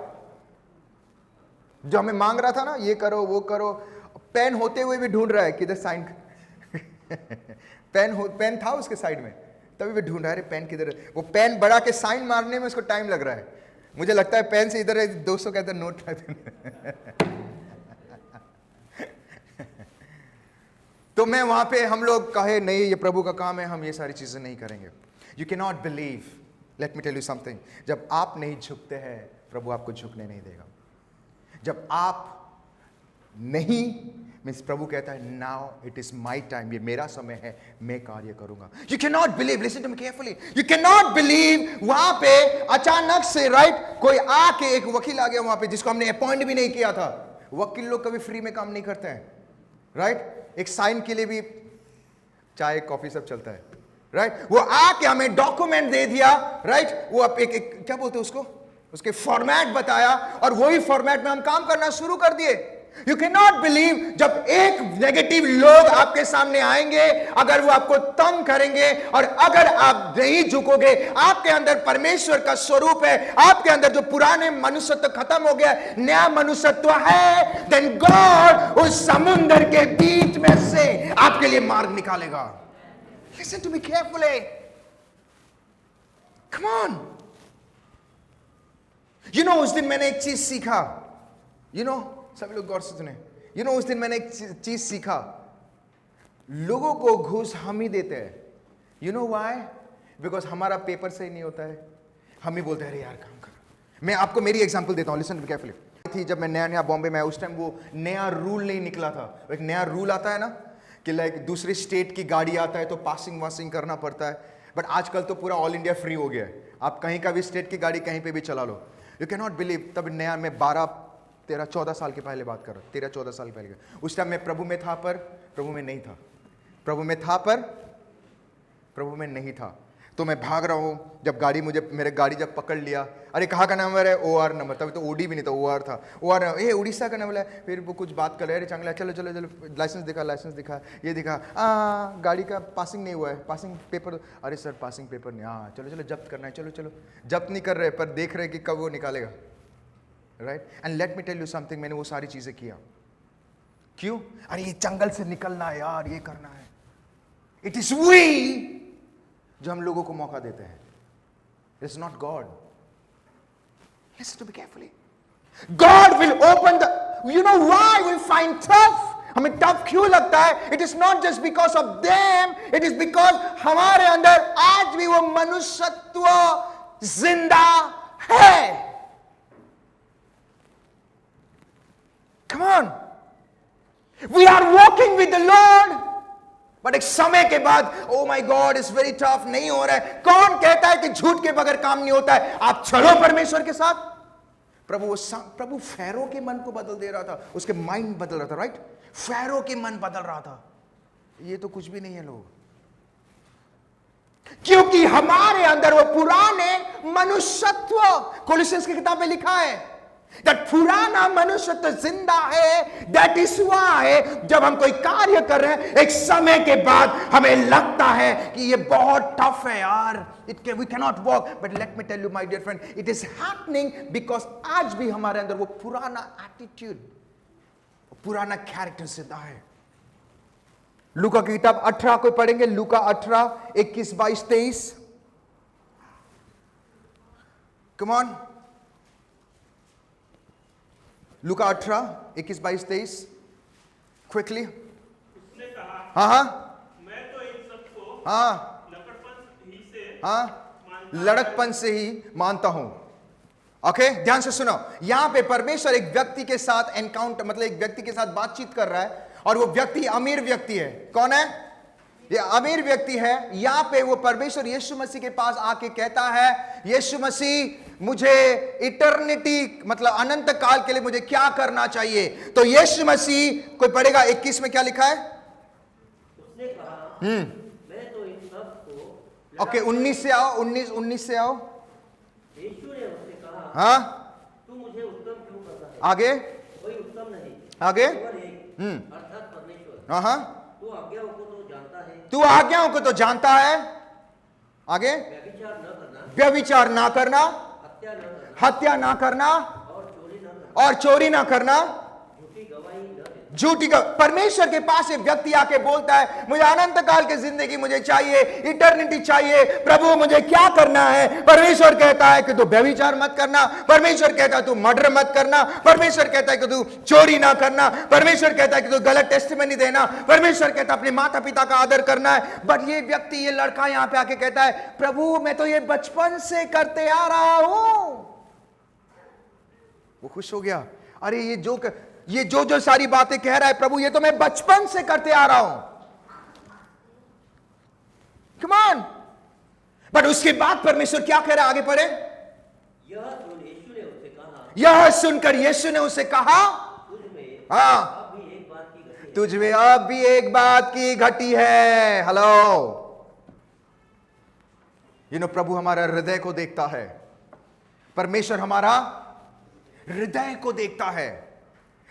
जो हमें मांग रहा था ना, ये करो वो करो, पेन होते हुए भी ढूंढ रहा है किधर साइन पेन था उसके साइड में, तभी भी ढूंढ रहा है पेन किधर है। वो पेन बढ़ा के साइन मारने में उसको टाइम लग रहा है। मुझे लगता है पेन से इधर 200 का इधर नोट तो मैं वहां पे, हम लोग कहे नहीं ये प्रभु का काम है, हम ये सारी चीजें नहीं करेंगे। You can not believe, let me tell you something, जब आप नहीं झुकते हैं प्रभु आपको झुकने नहीं देगा। जब आप नहीं, मीन्स प्रभु कहता है now it is my time, ये मेरा समय है, मैं कार्य करूंगा। You can not believe, listen to me carefully, you can not believe. वहां पे अचानक से, राइट, कोई आके, एक वकील आ गया वहां पे जिसको हमने अपॉइंट भी नहीं किया था। वकील लोग कभी फ्री में काम नहीं करते हैं, राइट? एक साइन के लिए भी चाय कॉफी सब चलता है, राइट? वो आके हमें डॉक्यूमेंट दे दिया, राइट? वो एक क्या बोलते हैं उसको, उसके फॉर्मेट बताया और वही फॉर्मेट में हम काम करना शुरू कर दिए। यू कैन नॉट बिलीव, जब एक नेगेटिव लोग आपके सामने आएंगे, अगर वो आपको तंग करेंगे और अगर आप नहीं झुकोगे, आपके अंदर परमेश्वर का स्वरूप है, आपके अंदर जो पुराने मनुष्यत्व खत्म हो गया, नया मनुष्यत्व है, देन गॉड उस समुद्र के बीच में से आपके लिए मार्ग निकालेगा। Listen to me carefully, come on. You know, उस दिन मैंने एक चीज सीखा, यू नो, सभी लोग गौर से सुने, यू नो, उस दिन मैंने एक चीज सीखा, लोगों को घूस हम ही देते हैं। You know why? बिकॉज हमारा पेपर सही नहीं होता है, हम ही बोलते हैं अरे यार काम कर। मैं आपको मेरी एग्जांपल देता हूं, लिसन टू मी केयरफुली। थी जब मैं नया बॉम्बे में, उस टाइम वो नया रूल नहीं निकला था। एक नया रूल आता है ना कि लाइक दूसरे स्टेट की गाड़ी आता है तो पासिंग वासिंग करना पड़ता है, बट आजकल तो पूरा ऑल इंडिया फ्री हो गया है, आप कहीं का भी स्टेट की गाड़ी कहीं पे भी चला लो। यू कैन नॉट बिलीव, तब नया, मैं 13-14 साल के पहले बात कर रहा हूँ, 13-14 साल पहले। उस टाइम मैं प्रभु में था पर प्रभु में नहीं था, प्रभु में था पर प्रभु में नहीं था। तो मैं भाग रहा हूँ, जब गाड़ी मुझे, मेरे गाड़ी जब पकड़ लिया, अरे कहाँ का नंबर है? OR नंबर, तभी तो ओडी भी नहीं था, OR था। OR, ये उड़ीसा का नंबर है। फिर वो कुछ बात कर रहे, अरे चांगला, चलो चलो चलो, लाइसेंस दिखा, ये दिखा, गाड़ी का पासिंग नहीं हुआ है, पासिंग पेपर, अरे सर पासिंग पेपर नहीं, हाँ चलो चलो जब्त करना है, चलो चलो। जब्त नहीं कर रहे पर देख रहे कि कब वो निकालेगा, right? And let me tell you something, मैंने वो सारी चीजें किया। क्यों? अरे ये जंगल से निकलना है यार, ये करना है। इट इज वी जो हम लोगों को मौका देते हैं. It is not God. Listen to me carefully. God will open the, you know why we find tough. हमें टफ क्यों लगता है? It is not just because of them, it is because हमारे अंदर आज भी वो मनुष्यत्व जिंदा है. Come on. We are walking with the Lord. But एक समय के बाद, oh my God, it's very tough, नहीं हो रहा है. कौन कहता है कि झूठ के बगैर काम नहीं होता है? आप चलो परमेश्वर के साथ. प्रभु फैरो के मन को बदल दे रहा था, उसके माइंड बदल रहा था, राइट? फैरो के मन बदल रहा था. ये तो कुछ भी नहीं है लोग, क्योंकि हमारे अंदर वो पुराने मनुष्यत्व, कोलोसियंस की किताब में लिखा है that पुराना मनुष्यत्व जिंदा है. दैट इज व्हाई जब हम कोई कार्य कर रहे हैं, एक समय के बाद हमें लगता है कि ये बहुत टफ है यार, we cannot walk. But let me tell you my dear friend, it is happening because आज भी हमारे अंदर वो पुराना एटीट्यूड, पुराना कैरेक्टर जिंदा है. लूका की किताब 18 को पढ़ेंगे. लूका 18 21 22 23. Come on. लूका 18 21 22 23. क्विकली. उसने कहा, हाँ, मैं तो इन सबको हाँ, लड़कपन ही से लड़कपन से ही मानता हूं. ओके, ध्यान से सुनो. यहां पे परमेश्वर एक व्यक्ति के साथ एनकाउंटर, मतलब एक व्यक्ति के साथ बातचीत कर रहा है, और वो व्यक्ति अमीर व्यक्ति है. कौन है ये? अमीर व्यक्ति है. यहां पे वो परमेश्वर यीशु मसीह के पास आके कहता है, यीशु मसीह मुझे इटर्निटी, मतलब अनंत काल के लिए मुझे क्या करना चाहिए? तो यीशु मसीह, कोई पढ़ेगा 21 में क्या लिखा है? उसने कहा, मैं तो इन सबको. ओके, 19 से आओ. 19 से आओ. यीशु ने उससे कहा, हाँ, तू मुझे उत्तम क्यों कहता है? आगे, कोई उत्तम नहीं, आगे. केवल एक, अर्थात परमेश्वर. हाँ, तू आज्ञाओं को तो जानता है. तू आज्ञाओं को तो जानता है. आगे, व्यभिचार न करना, व्यभिचार ना करना, हत्या न करना, हत्या ना करना, और चोरी न करना, और चोरी ना करना, झूठी गवाही न देना. झूठी का. परमेश्वर के पास एक व्यक्ति आके बोलता है, मुझे अनंत काल की जिंदगी मुझे चाहिए, इटर्निटी चाहिए. प्रभु मुझे क्या करना है? परमेश्वर कहता है कि तू व्यभिचार मत करना. परमेश्वर कहता है तू मर्डर मत करना. परमेश्वर कहता है कि तू चोरी ना करना. परमेश्वर कहता है कि तू गलत टेस्टिमनी देना. परमेश्वर कहता है अपने माता पिता का आदर करना है. बट ये व्यक्ति, ये लड़का यहां पे आके कहता है, प्रभु मैं तो ये बचपन से करते आ रहा हूं. वो खुश हो गया. अरे ये जो सारी बातें कह रहा है प्रभु, ये तो मैं बचपन से करते आ रहा हूं. Come on. बट उसके बाद परमेश्वर क्या कह रहा है? आगे पढ़े. यह सुनकर यीशु ने उसे कहा, हाँ, तुझ में अब भी एक बात की घटी है. हेलो, प्रभु हमारा हृदय को देखता है. परमेश्वर हमारा हृदय को देखता है.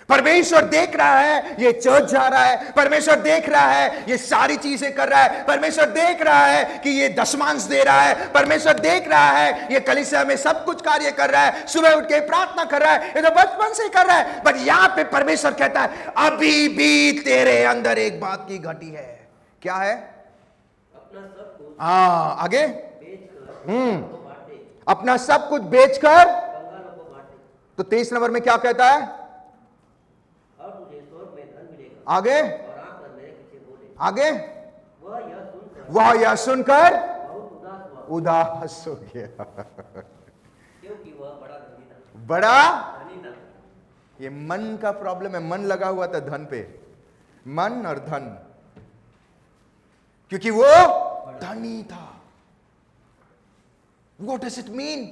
परमेश्वर देख रहा है ये चर्च जा रहा है. परमेश्वर देख रहा है ये सारी चीजें कर रहा है. परमेश्वर देख रहा है कि ये दशमांश दे रहा है. परमेश्वर देख रहा है ये कलीसिया में सब कुछ कार्य कर रहा है. सुबह उठ के प्रार्थना कर रहा है. ये तो बचपन से कर रहा है. बट यहां पे परमेश्वर कहता है, अभी भी तेरे अंदर एक बात की घटी है. क्या है? अपना सब कुछ आगे. बेचकर अपना सब कुछ बेचकर कंगालों को बांटे, तो 23 नंबर में क्या कहता है? और तुझे स्वर्ग में धन मिलेगा. आगे, और आकर मेरे पीछे बोले. आगे. वह यह सुनकर बहुत बहुत उदास हुआ, उदास हो गया. क्योंकि वह बड़ा धनी था. बड़ा, धनी था. ये मन का प्रॉब्लम है. मन लगा हुआ था धन पे, मन और धन, क्योंकि वो धनी था. What does it mean?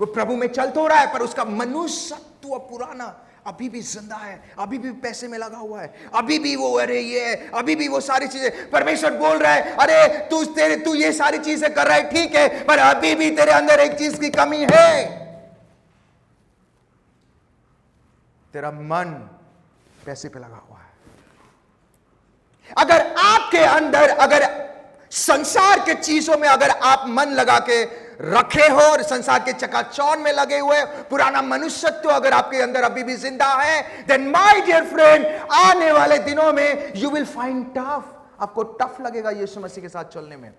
वो प्रभु में चल तो रहा है, पर उसका मनुष्यत्व पुराना अभी भी जिंदा है. अभी भी पैसे में लगा हुआ है. अभी भी वो, अरे ये है, अभी भी वो सारी चीजें. परमेश्वर बोल रहा है, अरे तू ये सारी चीजें कर रहा है, ठीक है, पर अभी भी तेरे अंदर एक चीज की कमी है. तेरा मन पैसे पे लगा हुआ है. अगर आपके अंदर, अगर संसार के चीजों में अगर आप मन लगा के रखे हो और संसार के चकाचौंध में लगे हुए, पुराना मनुष्यत्व अगर आपके अंदर अभी भी जिंदा है, देन माय डियर फ्रेंड, आने वाले दिनों में यू विल फाइंड टफ. आपको टफ लगेगा यीशु मसीह के साथ चलने में।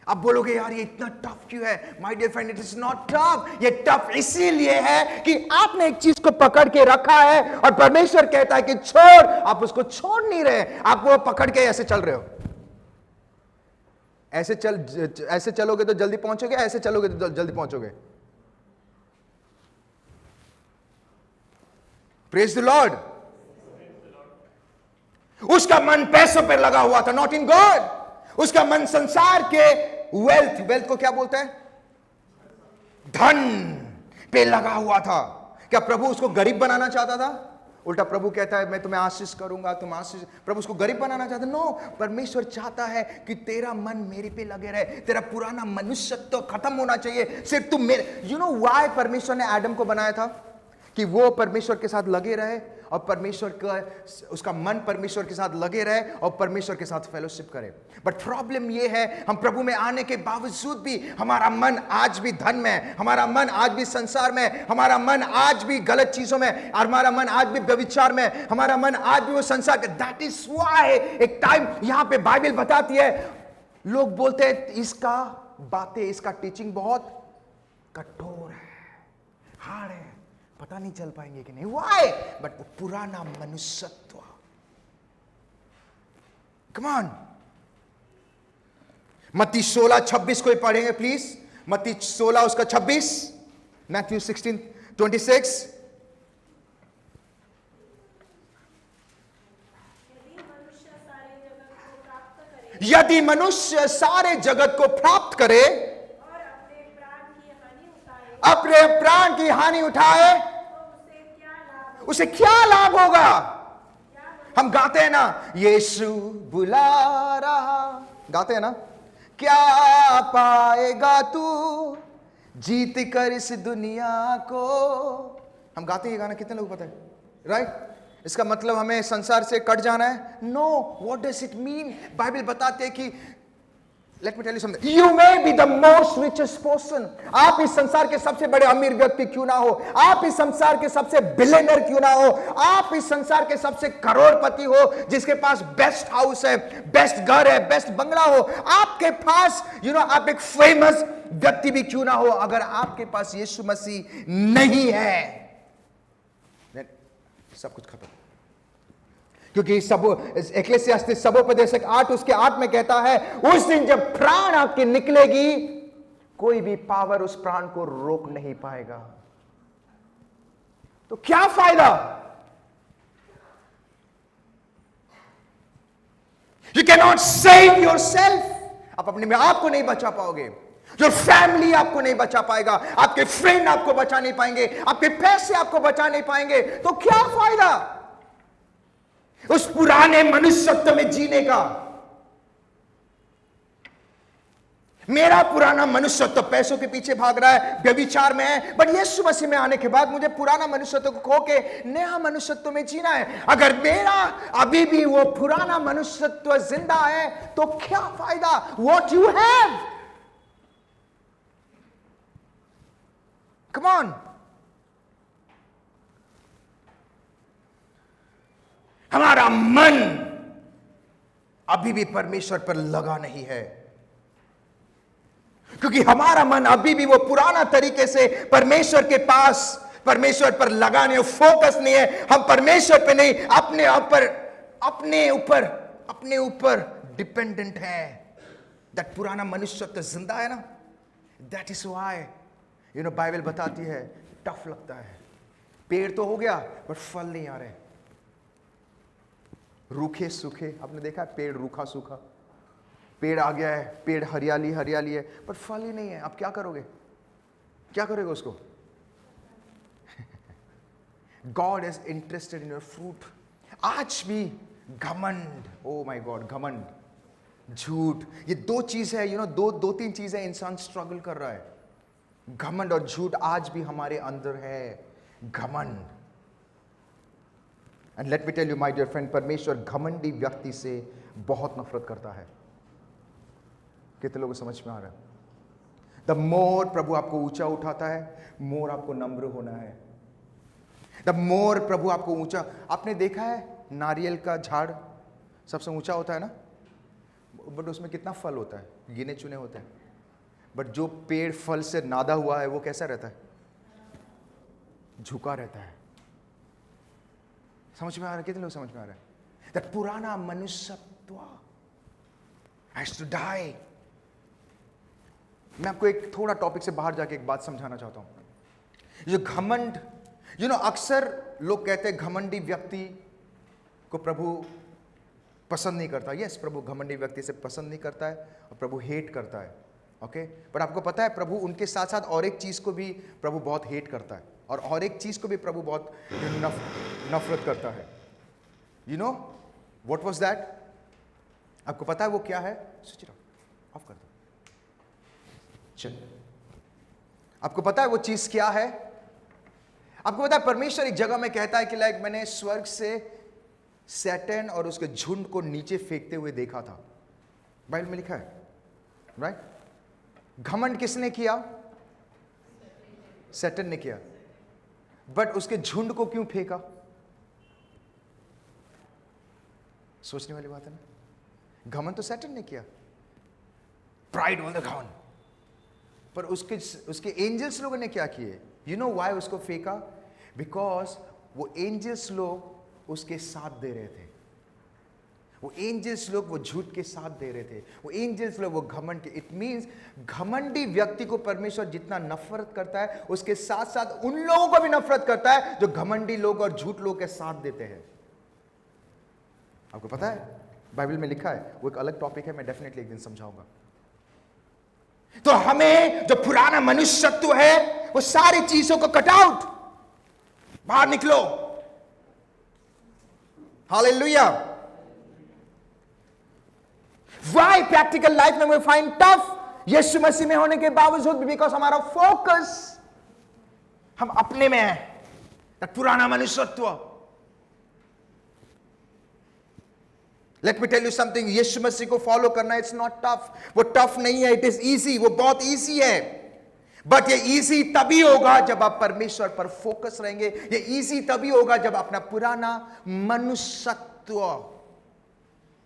आप बोलोगे यार ये इतना टफ क्यों है? My dear friend, it is not tough. ये टफ इसीलिए है कि आपने एक चीज को पकड़ के रखा है और परमेश्वर कहता है कि छोड़, आप उसको छोड़ नहीं रहे, आप वो पकड़ के ऐसे चल रहे हो। ऐसे चलोगे तो जल्दी पहुंचोगे, ऐसे चलोगे तो जल्दी पहुंचोगे। Praise the Lord. उसका मन पैसों पर लगा हुआ था, नॉट इन गॉड। उसका मन संसार के वेल्थ को क्या बोलते हैं? धन पे लगा हुआ था। क्या प्रभु उसको गरीब बनाना चाहता था? उल्टा प्रभु कहता है मैं तुम्हें आशीष करूंगा, तुम आशीष। प्रभु उसको गरीब बनाना चाहता? नो, परमेश्वर चाहता है कि तेरा मन मेरे पे लगे रहे, तेरा पुराना मनुष्यत्व तो खत्म होना चाहिए, सिर्फ तुम मेरे। यू नो व्हाई परमेश्वर ने आदम को बनाया था? कि वो परमेश्वर के साथ लगे रहे और परमेश्वर का उसका मन परमेश्वर के साथ लगे रहे और परमेश्वर के साथ फेलोशिप करे। बट प्रॉब्लम ये है, हम प्रभु में आने के बावजूद भी हमारा मन आज भी धन में, हमारा मन आज भी संसार में, हमारा मन आज भी गलत चीजों में, हमारा मन आज भी व्यभिचार में, हमारा मन आज भी वो संसार के। दैट इज व्हाई एक टाइम यहां पे बाइबल बताती है, लोग बोलते हैं इसका बातें, इसका टीचिंग बहुत कठोर है, हार्ड है, पता नहीं चल पाएंगे कि नहीं। व्हाई? बट वो पुराना मनुष्यत्व। Come on. मत्ती 16:26 को पढ़ेंगे प्लीज। मत्ती 16 उसका 26, मैथ्यू 16:26। यदि मनुष्य सारे जगत को प्राप्त करे अपने प्राण की हानि उठाए उसे क्या लाभ होगा? हम गाते हैं ना, यीशु बुला रहा, गाते हैं ना, क्या पाएगा तू जीत कर इस दुनिया को। हम गाते हैं ये गाना, कितने लोग पता है? राइट? इसका मतलब हमें संसार से कट जाना है? No, what does it mean? Bible बताते हैं कि Let me tell you something. You may be the most richest person. आप इस संसार के सबसे बड़े अमीर व्यक्ति क्यों ना हो, आप इस संसार के सबसे बिलियनर क्यों ना हो, आप इस संसार के सबसे करोड़पति हो, जिसके पास बेस्ट हाउस है, बेस्ट घर है, बेस्ट बंगला हो, आपके पास आप एक फेमस व्यक्ति भी क्यों ना हो, अगर आपके पास यीशु मसीह नहीं है, सब कुछ खत्म। क्योंकि इक्लेसियास्टिस सबोपदेशक 8 उसके 8 में कहता है, उस दिन जब प्राण आपकी निकलेगी कोई भी पावर उस प्राण को रोक नहीं पाएगा। तो क्या फायदा? You can not save your self. आप अपने में आपको नहीं बचा पाओगे, योर फैमिली आपको नहीं बचा पाएगा, आपके फ्रेंड आपको बचा नहीं पाएंगे, आपके पैसे आपको बचा नहीं पाएंगे। तो क्या फायदा उस पुराने मनुष्यत्व में जीने का? मेरा पुराना मनुष्यत्व पैसों के पीछे भाग रहा है, व्यभिचार में है, बट यीशु मसीह में आने के बाद मुझे पुराना मनुष्यत्व को खो के नया मनुष्यत्व में जीना है। अगर मेरा अभी भी वो पुराना मनुष्यत्व जिंदा है तो क्या फायदा? What you have, come on. हमारा मन अभी भी परमेश्वर पर लगा नहीं है, क्योंकि हमारा मन अभी भी वो पुराना तरीके से परमेश्वर के पास, परमेश्वर पर लगा नहीं, फोकस नहीं है। हम परमेश्वर पे नहीं, अपने ऊपर डिपेंडेंट है। दैट पुराना मनुष्यत्व जिंदा है ना। दैट इज व्हाई बाइबल बताती है टफ लगता है। पेड़ तो हो गया बट फल नहीं आ रहे, रूखे सूखे। आपने देखा है पेड़ रूखा सूखा, पेड़ आ गया है, पेड़ हरियाली हरियाली है, पर फल ही नहीं है। आप क्या करोगे? क्या करोगे उसको? God is interested in your fruit. आज भी घमंड, ओ माय गॉड, घमंड, झूठ, ये दो चीज है, दो तीन चीजें इंसान स्ट्रगल कर रहा है। घमंड और झूठ आज भी हमारे अंदर है। घमंड, and let me tell you my dear friend, परमेश्वर घमंडी व्यक्ति से बहुत नफरत करता है। कितने लोगों को समझ में आ रहा है? द मोर प्रभु आपको ऊंचा उठाता है, मोर आपको नम्र होना है। द मोर प्रभु आपको ऊंचा, आपने देखा है नारियल का झाड़ सबसे ऊंचा होता है ना, बट उसमें कितना फल होता है, गिने चुने होते हैं। बट जो पेड़ फल से नादा हुआ है वो कैसा रहता है, झुका रहता है। समझ में आ रहा है? कितने लोग समझ में आ रहा है? दैट पुराना मनुष्यत्व हैज टू डाई। मैं आपको एक थोड़ा टॉपिक से बाहर जाके एक बात समझाना चाहता हूं। जो घमंड, अक्सर लोग कहते हैं घमंडी व्यक्ति को प्रभु पसंद नहीं करता। यस, प्रभु घमंडी व्यक्ति से पसंद नहीं करता है और प्रभु हेट करता है। ओके, पर आपको पता है प्रभु उनके साथ साथ और एक चीज को भी प्रभु बहुत हेट करता है, और एक चीज को भी प्रभु बहुत नफरत करता है। You know what was that? आपको पता है वो क्या है? स्विच इट ऑफ कर दो। चल, आपको पता है वो चीज क्या है? आपको पता है परमेश्वर एक जगह में कहता है कि लाइक मैंने स्वर्ग से सैटन और उसके झुंड को नीचे फेंकते हुए देखा था। बाइबल में लिखा है, राइट? घमंड किसने किया? सैटन ने किया। बट उसके झुंड को क्यों फेंका? सोचने वाली बात है ना। घमंड तो सैटन ने किया, प्राइड ऑन द घमंड। पर उसके एंजल्स लोगों ने क्या किए? यू नो व्हाई उसको फेंका? बिकॉज वो एंजल्स लोग उसके साथ दे रहे थे। वो एंजल्स लोग वो झूठ के साथ दे रहे थे। वो एंजल्स लोग वो घमंड के। इट मींस घमंडी व्यक्ति को परमेश्वर जितना नफरत करता है, उसके साथ साथ उन लोगों को भी नफरत करता है जो घमंडी लोग और झूठ लोग के साथ देते हैं। आपको पता है बाइबल में लिखा है, वो एक अलग टॉपिक है, मैं डेफिनेटली एक दिन समझाऊंगा। तो हमें जो पुराना मनुष्यत्व है वो सारी चीजों को कट आउट, बाहर निकलो। हालेलुया। Why प्रैक्टिकल लाइफ में we find tough? यीशु मसीह में होने के बावजूद भी, बिकॉज हमारा फोकस हम अपने में है, पुराना मनुष्यत्व। Let me tell you something, Yeshu Masih को फॉलो करना इट्स नॉट टफ। वो टफ नहीं है, इट इज इजी। वो बहुत इजी है। बट ये इजी तभी होगा जब आप परमेश्वर पर फोकस रहेंगे। ये इजी तभी होगा जब अपना पुराना मनुष्यत्व,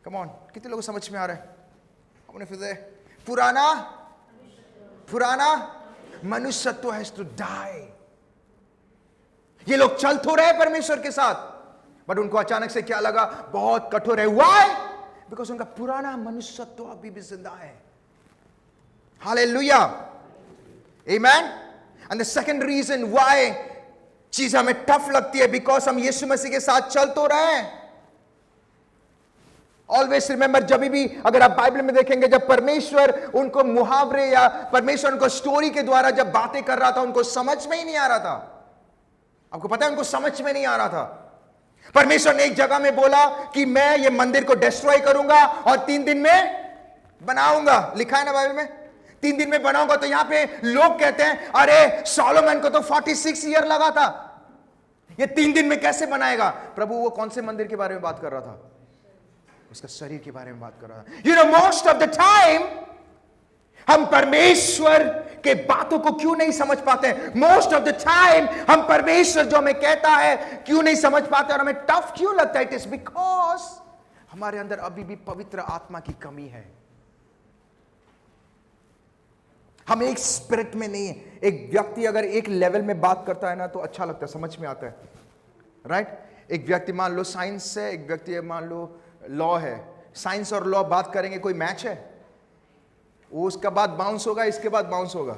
कम ऑन, कितने लोगों को समझ में आ रहा है? अपने फिर से पुराना मनुष्यत्व हैज टू डाई। ये लोग चल तो रहे परमेश्वर के साथ, बट उनको अचानक से क्या लगा? बहुत कठोर है। व्हाई? बिकॉज उनका पुराना मनुष्यत्व अभी भी जिंदा है। Hallelujah, amen. And the second reason why चीज हमें टफ लगती है, बिकॉज हम यीशु मसीह के साथ चल तो रहे हैं। ऑलवेज रिमेंबर, जब भी अगर आप बाइबल में देखेंगे, जब परमेश्वर उनको मुहावरे या परमेश्वर उनको स्टोरी के द्वारा जब बातें कर रहा था, उनको समझ में ही नहीं आ रहा था। आपको पता है उनको समझ में नहीं आ रहा था। परमेश्वर ने एक जगह में बोला कि मैं ये मंदिर को डिस्ट्रॉय करूंगा और 3 दिन में बनाऊंगा। लिखा है ना बाइबल में, 3 दिन में बनाऊंगा। तो यहां पे लोग कहते हैं, अरे सोलोमन को तो 46 ईयर लगा था, ये 3 दिन में कैसे बनाएगा? प्रभु वो कौन से मंदिर के बारे में बात कर रहा था? उसका शरीर के बारे में बात कर रहा था। You know, most of the time हम परमेश्वर के बातों को क्यों नहीं समझ पाते? मोस्ट ऑफ द टाइम हम परमेश्वर जो हमें कहता है क्यों नहीं समझ पाते और हमें टफ क्यों लगता है? इट इज बिकॉज हमारे अंदर अभी भी पवित्र आत्मा की कमी है। हम एक स्पिरिट में नहीं है। एक व्यक्ति अगर एक लेवल में बात करता है ना तो अच्छा लगता है, समझ में आता है, राइट? एक व्यक्ति मान लो साइंस है, एक व्यक्ति मान लो लॉ है। साइंस और लॉ बात करेंगे, कोई मैच है? वो उसका बाद बाउंस होगा, इसके बाद बाउंस होगा।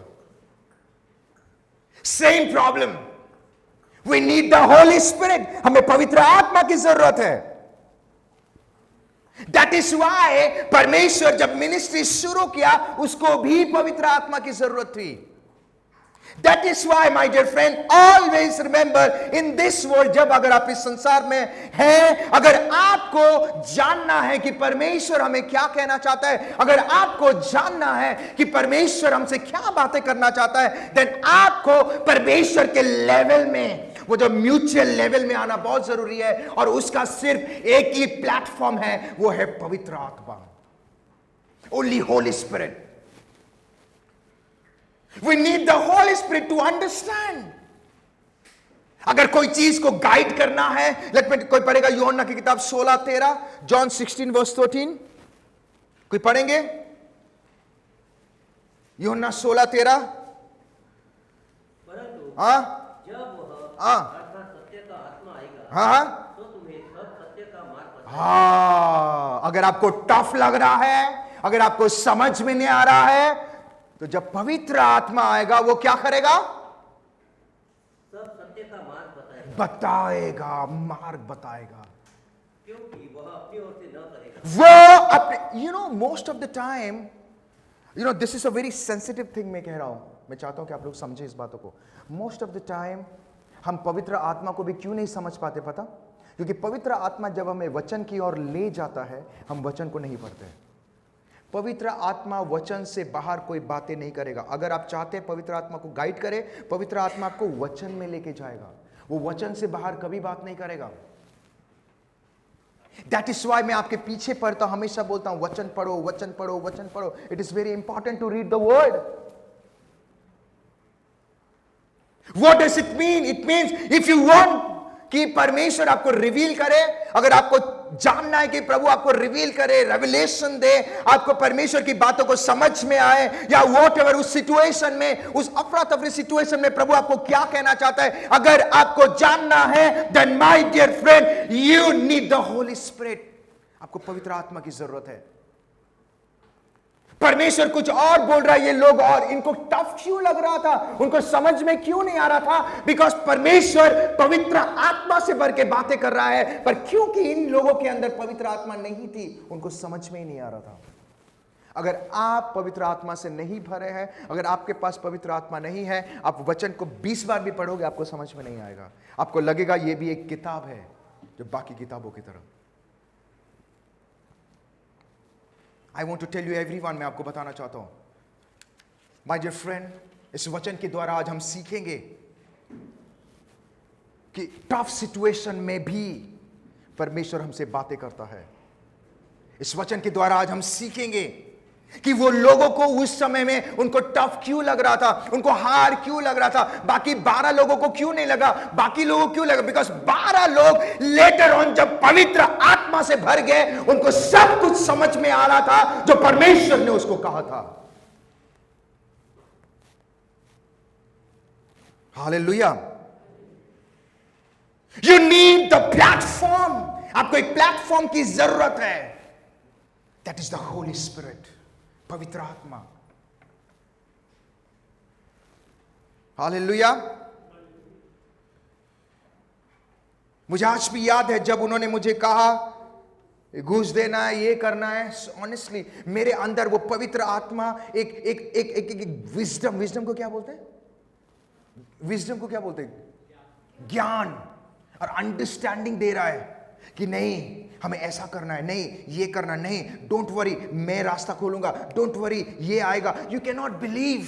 Same problem, we need the Holy Spirit. हमें पवित्र आत्मा की जरूरत है। दैट इज व्हाई परमेश्वर जब मिनिस्ट्री शुरू किया, उसको भी पवित्र आत्मा की जरूरत थी। That is why, my dear friend, always remember in this world, जब अगर आप इस संसार में हैं, अगर आपको जानना है कि परमेश्वर हमें क्या कहना चाहता है, अगर आपको जानना है कि परमेश्वर हमसे क्या बातें करना चाहता है, then आपको परमेश्वर के लेवल में, वो जो म्यूचुअल लेवल में आना बहुत जरूरी है। और उसका सिर्फ एक ही प्लेटफॉर्म है, वो है पवित्र आत्मा। Only Holy Spirit. We need the Holy Spirit to understand. अगर कोई चीज को गाइड करना है, लेट में कोई पढ़ेगा यूहन्ना की किताब 16:13, जॉन 16:13, कोई पढ़ेंगे यूहन्ना 16:13? परंतु हाँ जब वह हाँ अर्थात सत्य का आत्मा आएगा, हाँ तो तुम्हें सब सत्य का मार्ग बताएगा। हाँ। अगर आपको टफ लग रहा है, अगर आपको समझ में नहीं आ रहा है, तो जब पवित्र आत्मा आएगा वो क्या करेगा? सब सत्य का मार्ग बताएगा, बताएगा, मार्ग बताएगा। क्योंकि वह अपनी ओर से न करेगा। वो अपने most of the time, this is a very sensitive thing मैं कह रहा हूं, मैं चाहता हूं कि आप लोग समझे इस बातों को। मोस्ट ऑफ द टाइम हम पवित्र आत्मा को भी क्यों नहीं समझ पाते पता? क्योंकि पवित्र आत्मा जब हमें वचन की ओर ले जाता है, हम वचन को नहीं पढ़ते हैं। पवित्र आत्मा वचन से बाहर कोई बातें नहीं करेगा। अगर आप चाहते हैं पवित्र आत्मा को गाइड करे, पवित्र आत्मा आपको वचन में लेके जाएगा। वो वचन से बाहर कभी बात नहीं करेगा। दैट इज वाई मैं आपके पीछे पढ़ता हूं, हमेशा बोलता हूं वचन पढ़ो, वचन पढ़ो, वचन पढ़ो। It is very important to read the word. What does it mean? It means if you want कि परमेश्वर आपको रिवील करे, अगर आपको जानना है कि प्रभु आपको रिवील करे, रेवलेशन दे, आपको परमेश्वर की बातों को समझ में आए, या व्हाटएवर उस सिचुएशन में, उस अफरा तफरी सिचुएशन में प्रभु आपको क्या कहना चाहता है, अगर आपको जानना है, then my dear friend you need the Holy Spirit. आपको पवित्र आत्मा की जरूरत है। परमेश्वर कुछ और बोल रहा है, ये लोग और इनको टफ क्यों लग रहा था, उनको समझ में क्यों नहीं आ रहा था? बिकॉज परमेश्वर पवित्र आत्मा से भर के बातें कर रहा है, पर क्योंकि इन लोगों के अंदर पवित्र आत्मा नहीं थी, उनको समझ में ही नहीं आ रहा था। अगर आप पवित्र आत्मा से नहीं भरे हैं, अगर आपके पास पवित्र आत्मा नहीं है, आप वचन को 20 बार भी पढ़ोगे, आपको समझ में नहीं आएगा। आपको लगेगा ये भी एक किताब है जो बाकी किताबों की तरह। I want to tell you everyone, मैं आपको बताना चाहता हूं माय डियर फ्रेंड, इस वचन के द्वारा आज हम सीखेंगे कि टफ सिचुएशन में भी परमेश्वर हमसे बातें करता है। इस वचन के द्वारा आज हम सीखेंगे कि वो लोगों को उस समय में उनको टफ क्यों लग रहा था, उनको हार क्यों लग रहा था, बाकी 12 लोगों को क्यों नहीं लगा, बाकी लोगों को क्यों लगा? बिकॉज 12 लोग लेटर ऑन जब पवित्र आत्मा से भर गए, उनको सब कुछ समझ में आ रहा था जो परमेश्वर ने उसको कहा था। Hallelujah. You need the platform. आपको एक प्लेटफॉर्म की जरूरत है। That is the Holy spirit, पवित्र आत्मा। हालेलुया। मुझे आज भी याद है जब उन्होंने मुझे कहा घूस देना है, ये करना है, ऑनेस्टली मेरे अंदर वो पवित्र आत्मा एक विजडम को क्या बोलते हैं? विजडम को क्या बोलते हैं? ज्ञान और अंडरस्टैंडिंग दे रहा है कि नहीं हमें ऐसा करना है, नहीं ये करना, नहीं डोंट वरी मैं रास्ता खोलूंगा, डोंट वरी ये आएगा। यू कैन नॉट बिलीव,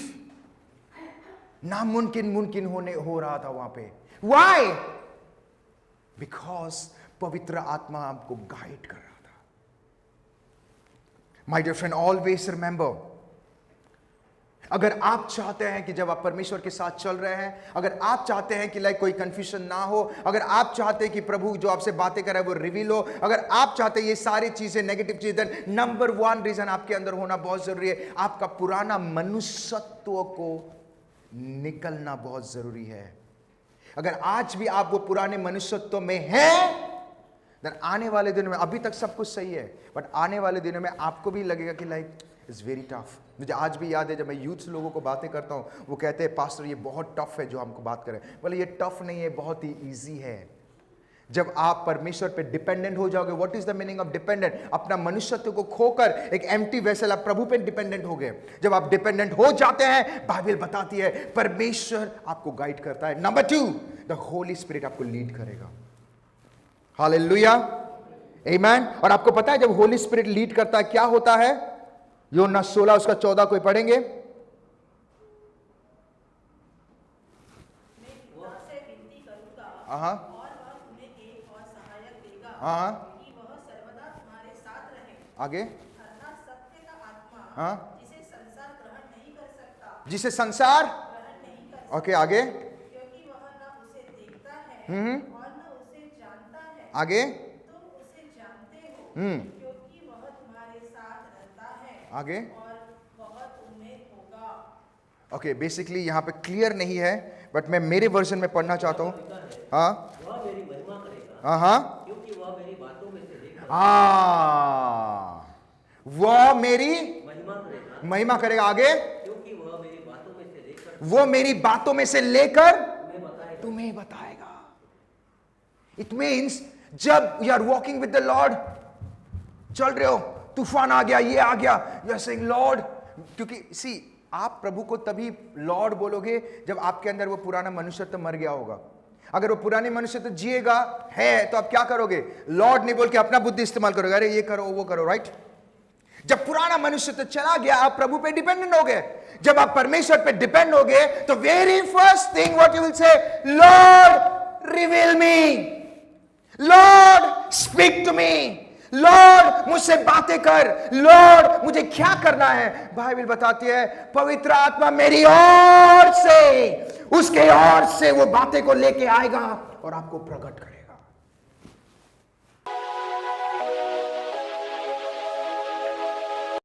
नामुमकिन मुमकिन हो रहा था वहां पे। व्हाई? बिकॉज पवित्र आत्मा आपको गाइड कर रहा था। My dear friend, always remember, अगर आप चाहते हैं कि जब आप परमेश्वर के साथ चल रहे हैं, अगर आप चाहते हैं कि कोई कंफ्यूजन ना हो, अगर आप चाहते हैं कि प्रभु जो आपसे बातें कर रहा है वो रिवील हो, अगर आप चाहते हैं ये सारी चीजें नेगेटिव चीजें, नंबर 1 रीजन आपके अंदर होना बहुत जरूरी है, आपका पुराना मनुष्यत्व को निकलना बहुत जरूरी है। अगर आज भी आप वो पुराने मनुष्यत्व में हैं, आने वाले दिनों में, अभी तक सब कुछ सही है, बट आने वाले दिनों में आपको भी लगेगा कि इट्स वेरी टफ। मुझे आज भी याद है जब मैं यूथ लोगों को बातें करता हूं, वो कहते हैं पास्टर ये बहुत टफ है जो हमको बात करें। बोले ये टफ नहीं है, बहुत ही इजी है। जब आप परमेश्वर पे डिपेंडेंट हो जाओगे, what is the meaning of dependent? अपना मनुष्यत्व को खोकर एक एम्प्टी वेसल आप प्रभु पे डिपेंडेंट हो गए। जब आप डिपेंडेंट हो जाते हैं, बाइबल बताती है परमेश्वर आपको गाइड करता है। नंबर 2, द होली स्पिरिट आपको लीड करेगा। हालेलुया, आमेन। और आपको पता है जब होली स्पिरिट लीड करता है क्या होता है? यूहन्ना 16 उसका 14 कोई पढ़ेंगे? हाँ हाँ, आगे हाँ, जिसे संसार, ओके आगे, क्योंकि वह न उसे देखता और न उसे जानता है, आगे तुम उसे जानते हो, क्योंकि वह तुम्हारे साथ रहता है आगे और वह तुम्हें होगा। ओके, बेसिकली यहाँ पे क्लियर नहीं है, बट मैं मेरे वर्जन में पढ़ना चाहता हूँ। लिखा है, हाँ वह मेरी महिमा करेगा, हाँ हाँ क्योंकि वह मेरी बातों में से लेकर वह मेरी महिमा करेगा, महिमा करेगा। आगे क्योंकि वह मेरी बातों में से लेकर वो मेरी बातों में से लेकर तुम्हें बताएगा। तुम्हें बताएगा। इट मीन्स जब you are walking with the Lord, चल रहे हो, तूफान आ गया, ये आ गया, यू आर सेइंग लॉर्ड, क्योंकि सी आप प्रभु को तभी लॉर्ड बोलोगे जब आपके अंदर वो पुराना मनुष्यत्व मर गया होगा। अगर वो पुराने मनुष्यत्व जिएगा है तो आप क्या करोगे? लॉर्ड नहीं बोल के अपना बुद्धि इस्तेमाल करोगे, अरे ये करो वो करो, राइट? जब पुराना मनुष्यत्व चला गया, आप प्रभु पे डिपेंडेंट हो गए। जब आप परमेश्वर पे डिपेंड हो गए तो very first thing what you will say, Lord reveal me, Lord speak to me, Lord मुझसे बातें कर, लॉर्ड मुझे क्या करना है। बाइबल बताती है पवित्र आत्मा मेरी ओर से, उसके ओर से वो बातें को लेके आएगा और आपको प्रकट करेगा।